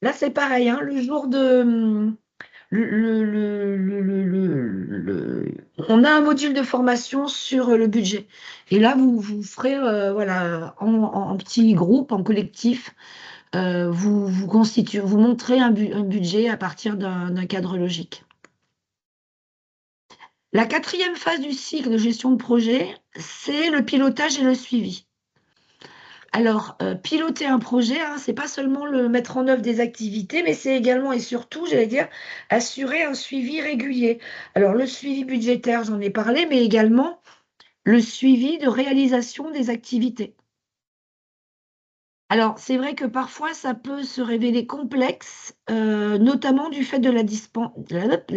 Là, c'est pareil, hein, le jour de... on a un module de formation sur le budget. Et là, vous ferez voilà, en petit groupe, en collectif, vous montrez un budget à partir d'un cadre logique. La quatrième phase du cycle de gestion de projet, c'est le pilotage et le suivi. Alors, piloter un projet, c'est pas seulement le mettre en œuvre des activités, mais c'est également et surtout, j'allais dire, assurer un suivi régulier. Alors, le suivi budgétaire, j'en ai parlé, mais également le suivi de réalisation des activités. Alors, c'est vrai que parfois, ça peut se révéler complexe, notamment du fait de la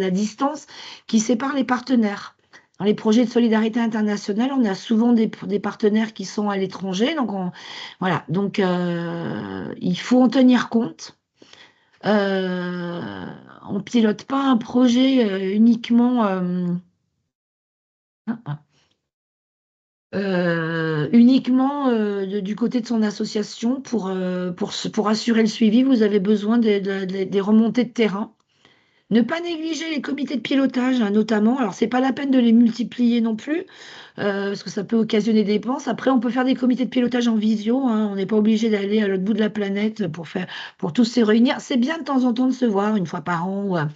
distance qui sépare les partenaires. Dans les projets de solidarité internationale, on a souvent des partenaires qui sont à l'étranger. Donc, voilà. Donc, il faut en tenir compte. On ne pilote pas un projet uniquement du côté de son association pour assurer le suivi. Vous avez besoin des remontées de terrain. Ne pas négliger les comités de pilotage, notamment. Alors, c'est pas la peine de les multiplier non plus, parce que ça peut occasionner des dépenses. Après, on peut faire des comités de pilotage en visio. On n'est pas obligé d'aller à l'autre bout de la planète pour tous se réunir. C'est bien de temps en temps de se voir une fois par an.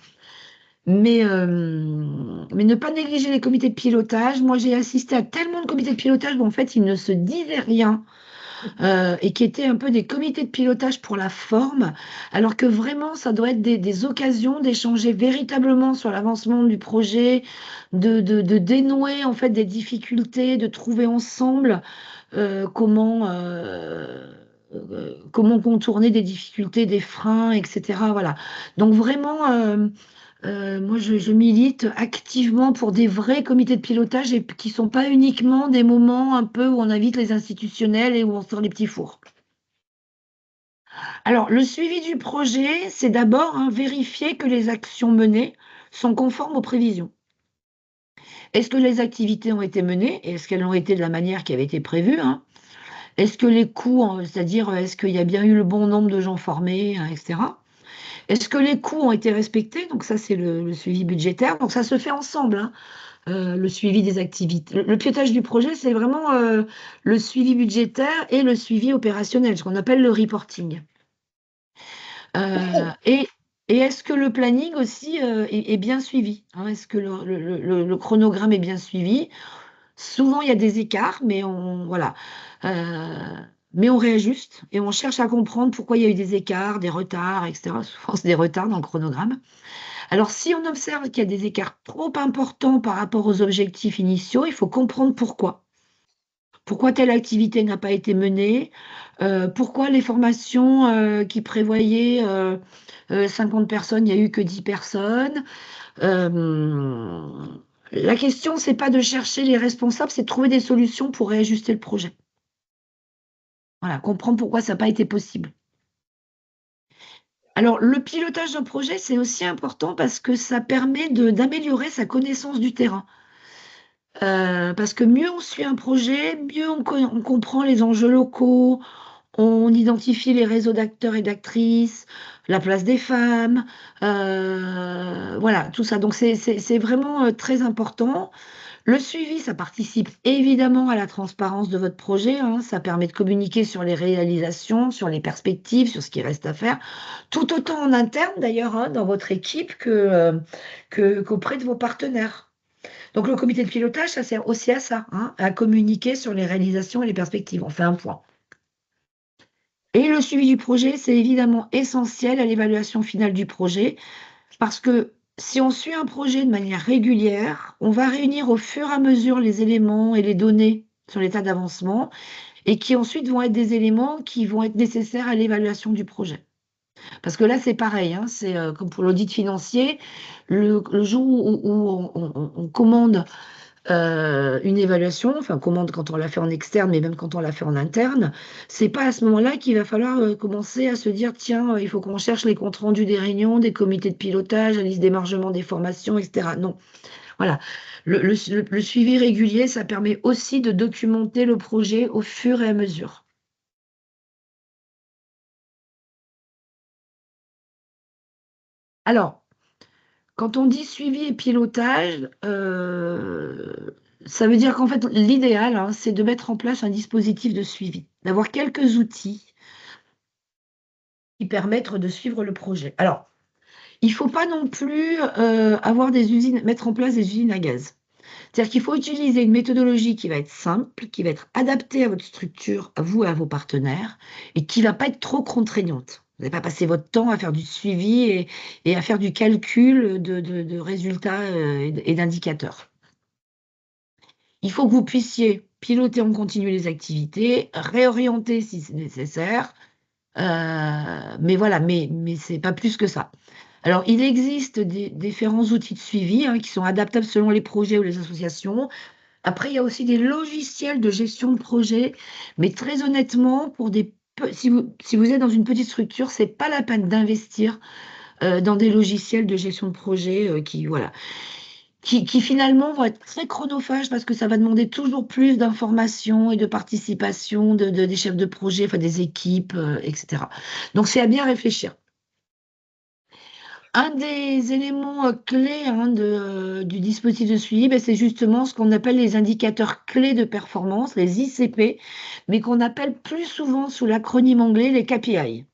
Mais ne pas négliger les comités de pilotage. Moi, j'ai assisté à tellement de comités de pilotage où en fait, ils ne se disaient rien. Et qui étaient un peu des comités de pilotage pour la forme, alors que vraiment, ça doit être des occasions d'échanger véritablement sur l'avancement du projet, de dénouer en fait des difficultés, de trouver ensemble comment contourner des difficultés, des freins, etc. Voilà. Donc vraiment, moi, je milite activement pour des vrais comités de pilotage et qui ne sont pas uniquement des moments un peu où on invite les institutionnels et où on sort les petits fours. Alors, le suivi du projet, c'est d'abord vérifier que les actions menées sont conformes aux prévisions. Est-ce que les activités ont été menées? Est-ce qu'elles ont été de la manière qui avait été prévue? Est-ce que les coûts, c'est-à-dire est-ce qu'il y a bien eu le bon nombre de gens formés, etc. Est-ce que les coûts ont été respectés? Donc ça, c'est le suivi budgétaire. Donc ça se fait ensemble, le suivi des activités. Le pilotage du projet, c'est vraiment le suivi budgétaire et le suivi opérationnel, ce qu'on appelle le reporting. Et est-ce que le planning aussi est bien suivi? Est-ce que le chronogramme est bien suivi? Souvent, il y a des écarts, mais voilà. Mais on réajuste et on cherche à comprendre pourquoi il y a eu des écarts, des retards, etc. Souvent, c'est des retards dans le chronogramme. Alors, si on observe qu'il y a des écarts trop importants par rapport aux objectifs initiaux, il faut comprendre pourquoi. Pourquoi telle activité n'a pas été menée, pourquoi les formations qui prévoyaient 50 personnes, il n'y a eu que 10 personnes. La question, c'est pas de chercher les responsables, c'est de trouver des solutions pour réajuster le projet. Voilà, comprendre pourquoi ça n'a pas été possible. Alors, le pilotage d'un projet, c'est aussi important parce que ça permet d'améliorer sa connaissance du terrain. Parce que mieux on suit un projet, mieux on comprend les enjeux locaux, on identifie les réseaux d'acteurs et d'actrices, la place des femmes, voilà, tout ça. Donc c'est vraiment, très important. Le suivi, ça participe évidemment à la transparence de votre projet, hein. Ça permet de communiquer sur les réalisations, sur les perspectives, sur ce qui reste à faire, tout autant en interne d'ailleurs, hein, dans votre équipe qu'auprès de vos partenaires. Donc le comité de pilotage, ça sert aussi à ça, hein, à communiquer sur les réalisations et les perspectives. On fait un point. Et le suivi du projet, c'est évidemment essentiel à l'évaluation finale du projet, parce que si on suit un projet de manière régulière, on va réunir au fur et à mesure les éléments et les données sur l'état d'avancement, et qui ensuite vont être des éléments qui vont être nécessaires à l'évaluation du projet. Parce que là, c'est pareil, hein, c'est comme pour l'audit financier, le jour où on commande une évaluation, enfin commande quand on l'a fait en externe, mais même quand on l'a fait en interne, c'est pas à ce moment-là qu'il va falloir commencer à se dire, tiens, il faut qu'on cherche les comptes rendus des réunions, des comités de pilotage, la liste d'émargement des formations, etc. Non, voilà. Le suivi régulier, ça permet aussi de documenter le projet au fur et à mesure. Alors, quand on dit suivi et pilotage, ça veut dire qu'en fait, l'idéal, hein, c'est de mettre en place un dispositif de suivi, d'avoir quelques outils qui permettent de suivre le projet. Alors, il ne faut pas non plus mettre en place des usines à gaz. C'est-à-dire qu'il faut utiliser une méthodologie qui va être simple, qui va être adaptée à votre structure, à vous et à vos partenaires, et qui ne va pas être trop contraignante. Vous n'allez pas passer votre temps à faire du suivi et à faire du calcul de résultats et d'indicateurs. Il faut que vous puissiez piloter en continu les activités, réorienter si c'est nécessaire, mais voilà, mais c'est pas plus que ça. Alors, il existe différents outils de suivi, hein, qui sont adaptables selon les projets ou les associations. Après, il y a aussi des logiciels de gestion de projet, mais très honnêtement, si vous êtes dans une petite structure, c'est pas la peine d'investir dans des logiciels de gestion de projet qui finalement vont être très chronophages parce que ça va demander toujours plus d'informations et de participation des chefs de projet, enfin des équipes, etc. Donc, c'est à bien réfléchir. Un des éléments clés, hein, du dispositif de suivi, c'est justement ce qu'on appelle les indicateurs clés de performance, les ICP, mais qu'on appelle plus souvent sous l'acronyme anglais les KPI,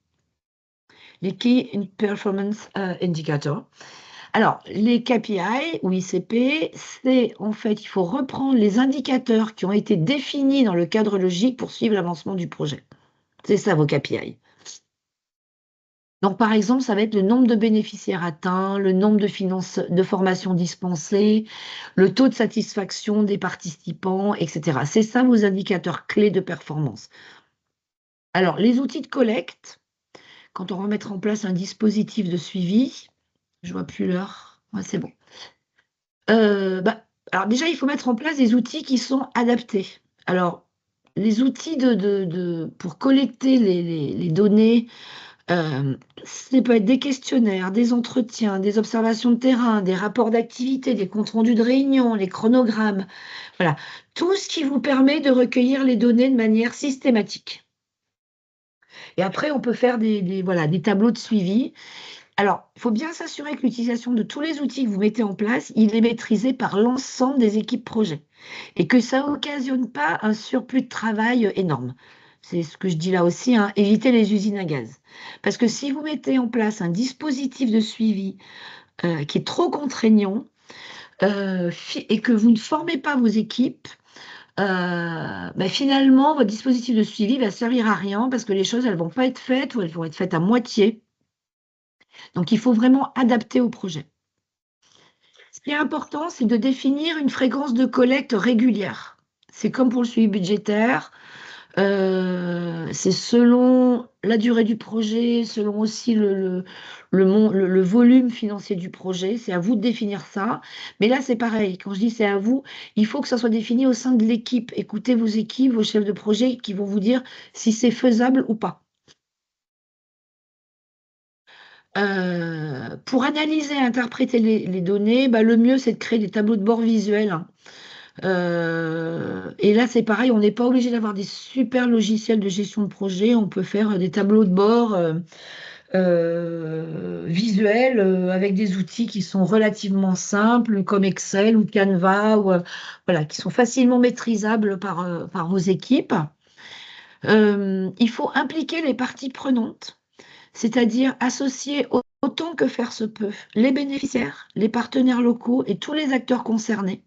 les Key Performance Indicators. Alors, les KPI ou ICP, c'est en fait, il faut reprendre les indicateurs qui ont été définis dans le cadre logique pour suivre l'avancement du projet. C'est ça vos KPI. Donc, par exemple, ça va être le nombre de bénéficiaires atteints, le nombre de formations dispensées, le taux de satisfaction des participants, etc. C'est ça vos indicateurs clés de performance. Alors, les outils de collecte, quand on va mettre en place un dispositif de suivi, je vois plus l'heure, ouais, c'est bon. Alors déjà, il faut mettre en place des outils qui sont adaptés. Alors, les outils pour collecter les données, ça peut être des questionnaires, des entretiens, des observations de terrain, des rapports d'activité, des comptes rendus de réunion, les chronogrammes. Voilà, tout ce qui vous permet de recueillir les données de manière systématique. Et après, on peut faire des tableaux de suivi. Alors, il faut bien s'assurer que l'utilisation de tous les outils que vous mettez en place, il est maîtrisé par l'ensemble des équipes projet et que ça n'occasionne pas un surplus de travail énorme. C'est ce que je dis là aussi, hein, évitez les usines à gaz. Parce que si vous mettez en place un dispositif de suivi qui est trop contraignant et que vous ne formez pas vos équipes, finalement, votre dispositif de suivi va servir à rien parce que les choses, elles ne vont pas être faites ou elles vont être faites à moitié. Donc, il faut vraiment adapter au projet. qui est important, c'est de définir une fréquence de collecte régulière. C'est comme pour le suivi budgétaire. C'est selon la durée du projet, selon aussi le volume financier du projet. C'est à vous de définir ça. Mais là, c'est pareil. Quand je dis c'est à vous, il faut que ça soit défini au sein de l'équipe. Écoutez vos équipes, vos chefs de projet qui vont vous dire si c'est faisable ou pas. Pour analyser et interpréter les données, bah, le mieux, c'est de créer des tableaux de bord visuels, hein. Et là, c'est pareil, on n'est pas obligé d'avoir des super logiciels de gestion de projet. On peut faire des tableaux de bord visuels avec des outils qui sont relativement simples, comme Excel ou Canva, ou, voilà, qui sont facilement maîtrisables par vos équipes. Il faut impliquer les parties prenantes, c'est-à-dire associer autant que faire se peut les bénéficiaires, les partenaires locaux et tous les acteurs concernés.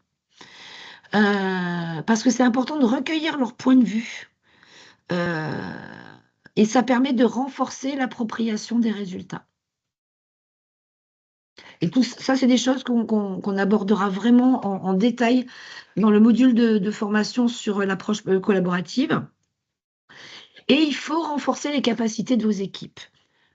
Parce que c'est important de recueillir leur point de vue. Et ça permet de renforcer l'appropriation des résultats. Et tout ça, c'est des choses qu'on abordera vraiment en détail dans le module de formation sur l'approche collaborative. Et il faut renforcer les capacités de vos équipes.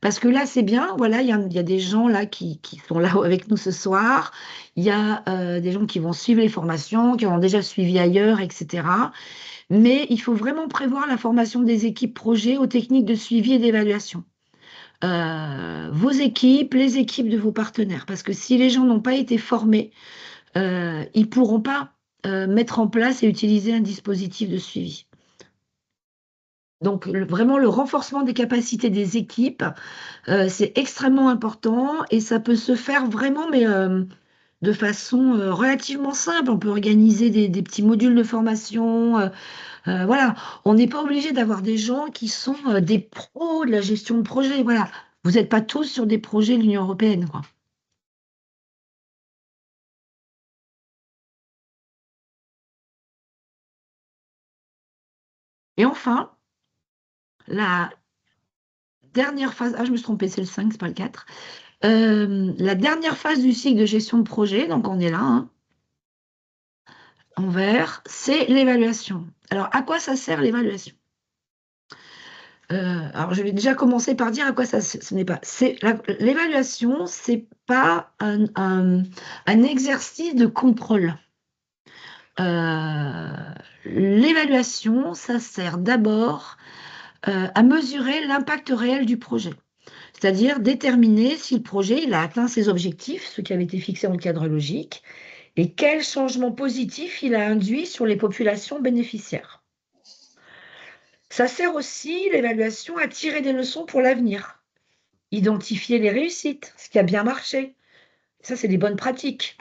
Parce que là, c'est bien, voilà, il y a des gens là qui sont là avec nous ce soir. Il y a des gens qui vont suivre les formations, qui ont déjà suivi ailleurs, etc. Mais il faut vraiment prévoir la formation des équipes projets aux techniques de suivi et d'évaluation. Vos équipes, les équipes de vos partenaires. Parce que si les gens n'ont pas été formés, ils ne pourront pas mettre en place et utiliser un dispositif de suivi. Donc, vraiment, le renforcement des capacités des équipes, c'est extrêmement important et ça peut se faire vraiment, mais de façon relativement simple. On peut organiser des petits modules de formation. Voilà, on n'est pas obligé d'avoir des gens qui sont des pros de la gestion de projet. Voilà, vous n'êtes pas tous sur des projets de l'Union européenne, quoi. Et enfin, la dernière phase, je me suis trompée, c'est le 5, c'est pas le 4. La dernière phase du cycle de gestion de projet, donc on est là, hein, en vert, c'est l'évaluation. Alors, à quoi ça sert l'évaluation? Alors, je vais déjà commencer par dire à quoi ce n'est pas. L'évaluation, c'est pas un exercice de contrôle. L'évaluation, ça sert d'abord à mesurer l'impact réel du projet. C'est-à-dire déterminer si le projet il a atteint ses objectifs, ceux qui avaient été fixés dans le cadre logique, et quel changement positif il a induit sur les populations bénéficiaires. Ça sert aussi, l'évaluation, à tirer des leçons pour l'avenir. Identifier les réussites, ce qui a bien marché. Ça, c'est des bonnes pratiques.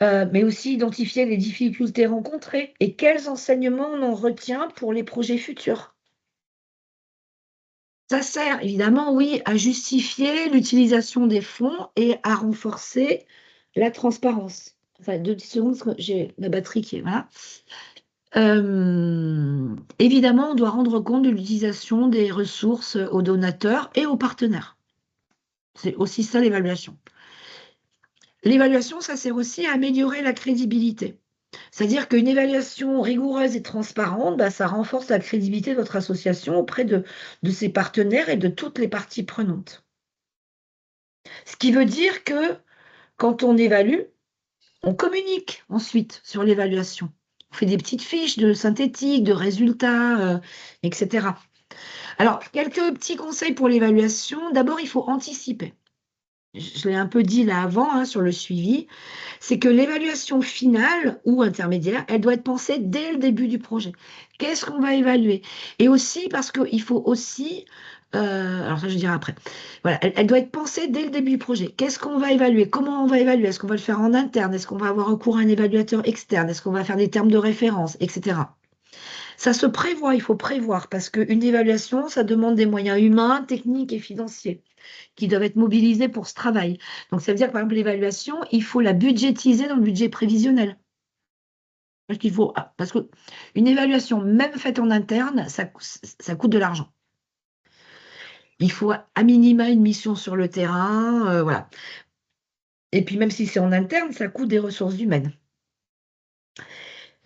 Mais aussi identifier les difficultés rencontrées et quels enseignements on en retient pour les projets futurs. Ça sert évidemment, oui, à justifier l'utilisation des fonds et à renforcer la transparence. Enfin, 2 secondes, parce que j'ai la batterie qui est... Voilà. Évidemment, on doit rendre compte de l'utilisation des ressources aux donateurs et aux partenaires. C'est aussi ça l'évaluation. L'évaluation, ça sert aussi à améliorer la crédibilité. C'est-à-dire qu'une évaluation rigoureuse et transparente, ça renforce la crédibilité de votre association auprès de ses partenaires et de toutes les parties prenantes. Ce qui veut dire que quand on évalue, on communique ensuite sur l'évaluation. On fait des petites fiches de synthétiques, de résultats, etc. Alors, quelques petits conseils pour l'évaluation. D'abord, il faut anticiper. Je l'ai un peu dit là avant, hein, sur le suivi. C'est que l'évaluation finale ou intermédiaire, elle doit être pensée dès le début du projet. Qu'est-ce qu'on va évaluer? Et aussi, parce qu'il faut aussi... alors ça, je dirai après. Voilà, elle doit être pensée dès le début du projet. Qu'est-ce qu'on va évaluer? Comment on va évaluer? Est-ce qu'on va le faire en interne? Est-ce qu'on va avoir recours à un évaluateur externe? Est-ce qu'on va faire des termes de référence, etc. Ça se prévoit, il faut prévoir, parce qu'une évaluation, ça demande des moyens humains, techniques et financiers qui doivent être mobilisés pour ce travail. Donc, ça veut dire que, par exemple, l'évaluation, il faut la budgétiser dans le budget prévisionnel. Parce qu'une évaluation, même faite en interne, ça coûte de l'argent. Il faut à minima une mission sur le terrain, voilà. Et puis même si c'est en interne, ça coûte des ressources humaines.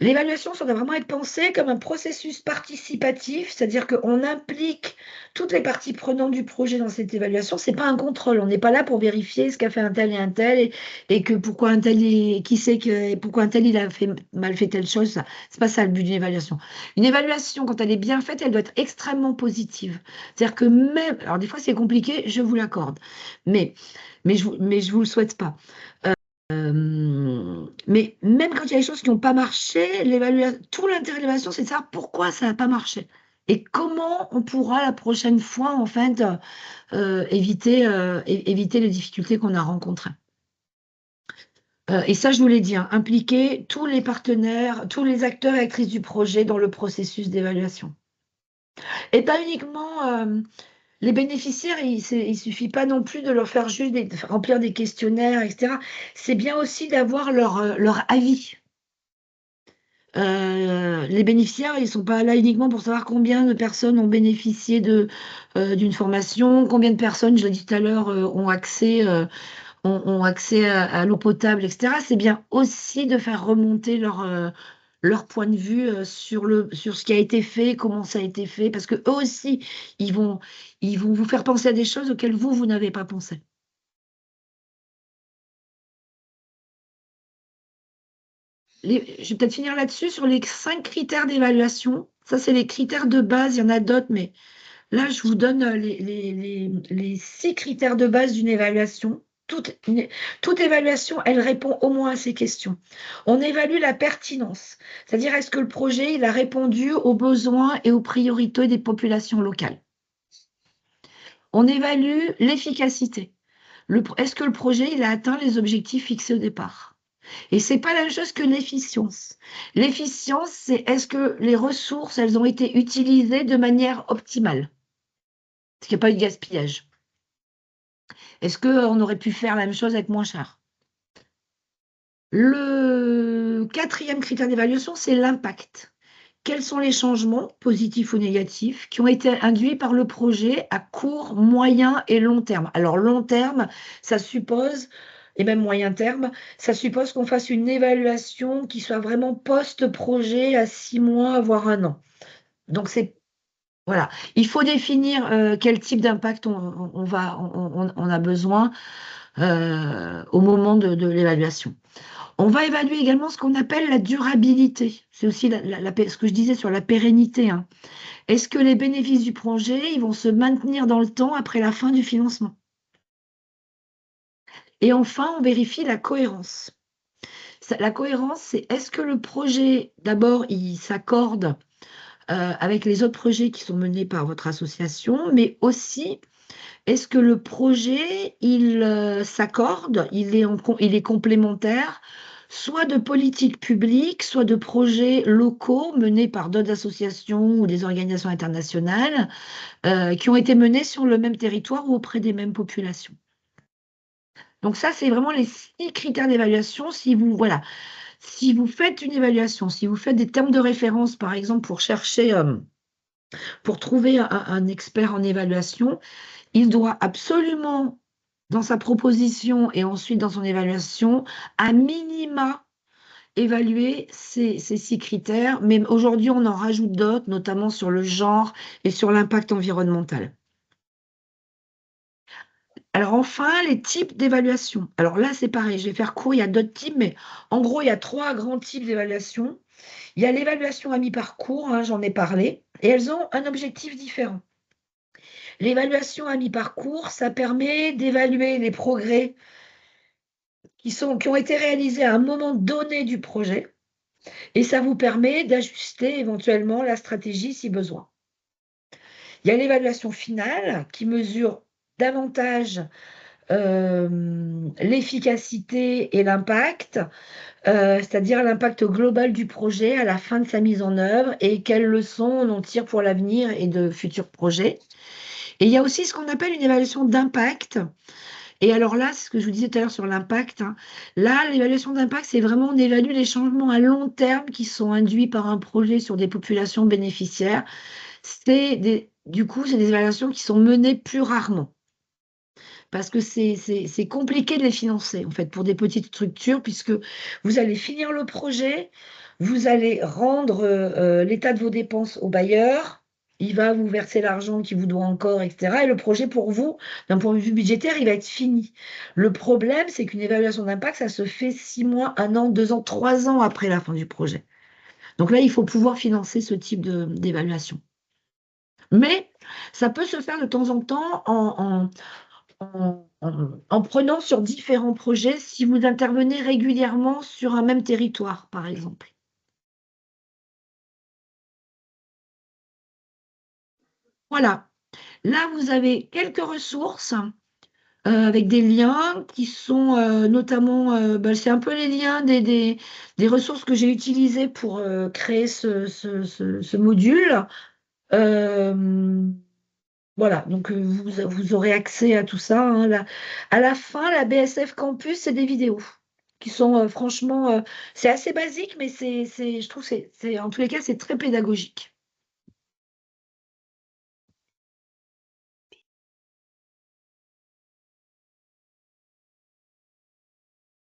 L'évaluation, ça doit vraiment être pensé comme un processus participatif, c'est-à-dire qu'on implique toutes les parties prenantes du projet dans cette évaluation. C'est pas un contrôle, on n'est pas là pour vérifier ce qu'a fait un tel et un tel et que pourquoi un tel qui sait que pourquoi un tel il a mal fait telle chose. C'est pas ça le but d'une évaluation. Une évaluation, quand elle est bien faite, elle doit être extrêmement positive. C'est-à-dire que même, alors des fois c'est compliqué, je vous l'accorde, mais je vous le souhaite pas. Mais même quand il y a des choses qui n'ont pas marché, tout l'intérêt de l'évaluation, c'est de savoir pourquoi ça n'a pas marché. Et comment on pourra la prochaine fois, en fait, éviter les difficultés qu'on a rencontrées. Et ça, je vous l'ai dit, hein, impliquer tous les partenaires, tous les acteurs et actrices du projet dans le processus d'évaluation. Et pas uniquement les bénéficiaires, il suffit pas non plus de leur faire juste remplir des questionnaires, etc. C'est bien aussi d'avoir leur avis. Les bénéficiaires, ils sont pas là uniquement pour savoir combien de personnes ont bénéficié d'une formation, combien de personnes, je l'ai dit tout à l'heure, ont accès à l'eau potable, etc. C'est bien aussi de faire remonter leur point de vue sur ce qui a été fait, comment ça a été fait, parce que eux aussi, ils vont vous faire penser à des choses auxquelles vous n'avez pas pensé. Je vais peut-être finir là-dessus sur les 5 critères d'évaluation. Ça, c'est les critères de base. Il y en a d'autres, mais là, je vous donne les 6 critères de base d'une évaluation. Toute évaluation, elle répond au moins à ces questions. On évalue la pertinence, c'est-à-dire est-ce que le projet il a répondu aux besoins et aux priorités des populations locales. On évalue l'efficacité. Est-ce que le projet il a atteint les objectifs fixés au départ? Et c'est pas la même chose que l'efficience. L'efficience, c'est est-ce que les ressources, elles ont été utilisées de manière optimale? Est-ce qu'il n'y a pas eu de gaspillage? Est-ce qu'on aurait pu faire la même chose avec moins cher? Le 4e critère d'évaluation, c'est l'impact. Quels sont les changements, positifs ou négatifs, qui ont été induits par le projet à court, moyen et long terme? Alors, long terme, ça suppose, et même moyen terme, ça suppose qu'on fasse une évaluation qui soit vraiment post-projet à 6 mois, voire 1 an. Donc, voilà. Il faut définir quel type d'impact on a besoin au moment de l'évaluation. On va évaluer également ce qu'on appelle la durabilité. C'est aussi ce que je disais sur la pérennité, hein. Est-ce que les bénéfices du projet ils vont se maintenir dans le temps après la fin du financement? Et enfin, on vérifie la cohérence. La cohérence, c'est est-ce que le projet, d'abord, il s'accorde avec les autres projets qui sont menés par votre association, mais aussi, est-ce que le projet, il s'accorde, il est complémentaire, soit de politiques publiques, soit de projets locaux menés par d'autres associations ou des organisations internationales qui ont été menés sur le même territoire ou auprès des mêmes populations. Donc ça, c'est vraiment les 6 critères d'évaluation. Si vous faites une évaluation, si vous faites des termes de référence, par exemple, pour trouver un expert en évaluation, il doit absolument, dans sa proposition et ensuite dans son évaluation, à minima, évaluer ces 6 critères. Mais aujourd'hui, on en rajoute d'autres, notamment sur le genre et sur l'impact environnemental. Alors enfin, les types d'évaluation. Alors là, c'est pareil, je vais faire court, il y a d'autres types, mais en gros, il y a 3 grands types d'évaluation. Il y a l'évaluation à mi-parcours, hein, j'en ai parlé, et elles ont un objectif différent. L'évaluation à mi-parcours, ça permet d'évaluer les progrès qui ont été réalisés à un moment donné du projet, et ça vous permet d'ajuster éventuellement la stratégie si besoin. Il y a l'évaluation finale qui mesure davantage l'efficacité et l'impact, c'est-à-dire l'impact global du projet à la fin de sa mise en œuvre et quelles leçons on en tire pour l'avenir et de futurs projets. Et il y a aussi ce qu'on appelle une évaluation d'impact. Et alors là, c'est ce que je vous disais tout à l'heure sur l'impact, hein. Là, l'évaluation d'impact, c'est vraiment on évalue les changements à long terme qui sont induits par un projet sur des populations bénéficiaires. Du coup, c'est des évaluations qui sont menées plus rarement. parce que c'est compliqué de les financer, en fait, pour des petites structures, puisque vous allez finir le projet, vous allez rendre l'état de vos dépenses au bailleur, il va vous verser l'argent qu'il vous doit encore, etc. Et le projet, pour vous, d'un point de vue budgétaire, il va être fini. Le problème, c'est qu'une évaluation d'impact, ça se fait 6 mois, 1 an, 2 ans, 3 ans après la fin du projet. Donc là, il faut pouvoir financer ce type d'évaluation. Mais ça peut se faire de temps en temps en prenant sur différents projets si vous intervenez régulièrement sur un même territoire, par exemple. Voilà. Là, vous avez quelques ressources avec des liens qui sont notamment, c'est un peu les liens des ressources que j'ai utilisées pour créer ce module. Voilà, donc vous aurez accès à tout ça, hein. À la fin, la BSF Campus, c'est des vidéos qui sont franchement, c'est assez basique, mais je trouve que en tous les cas, c'est très pédagogique.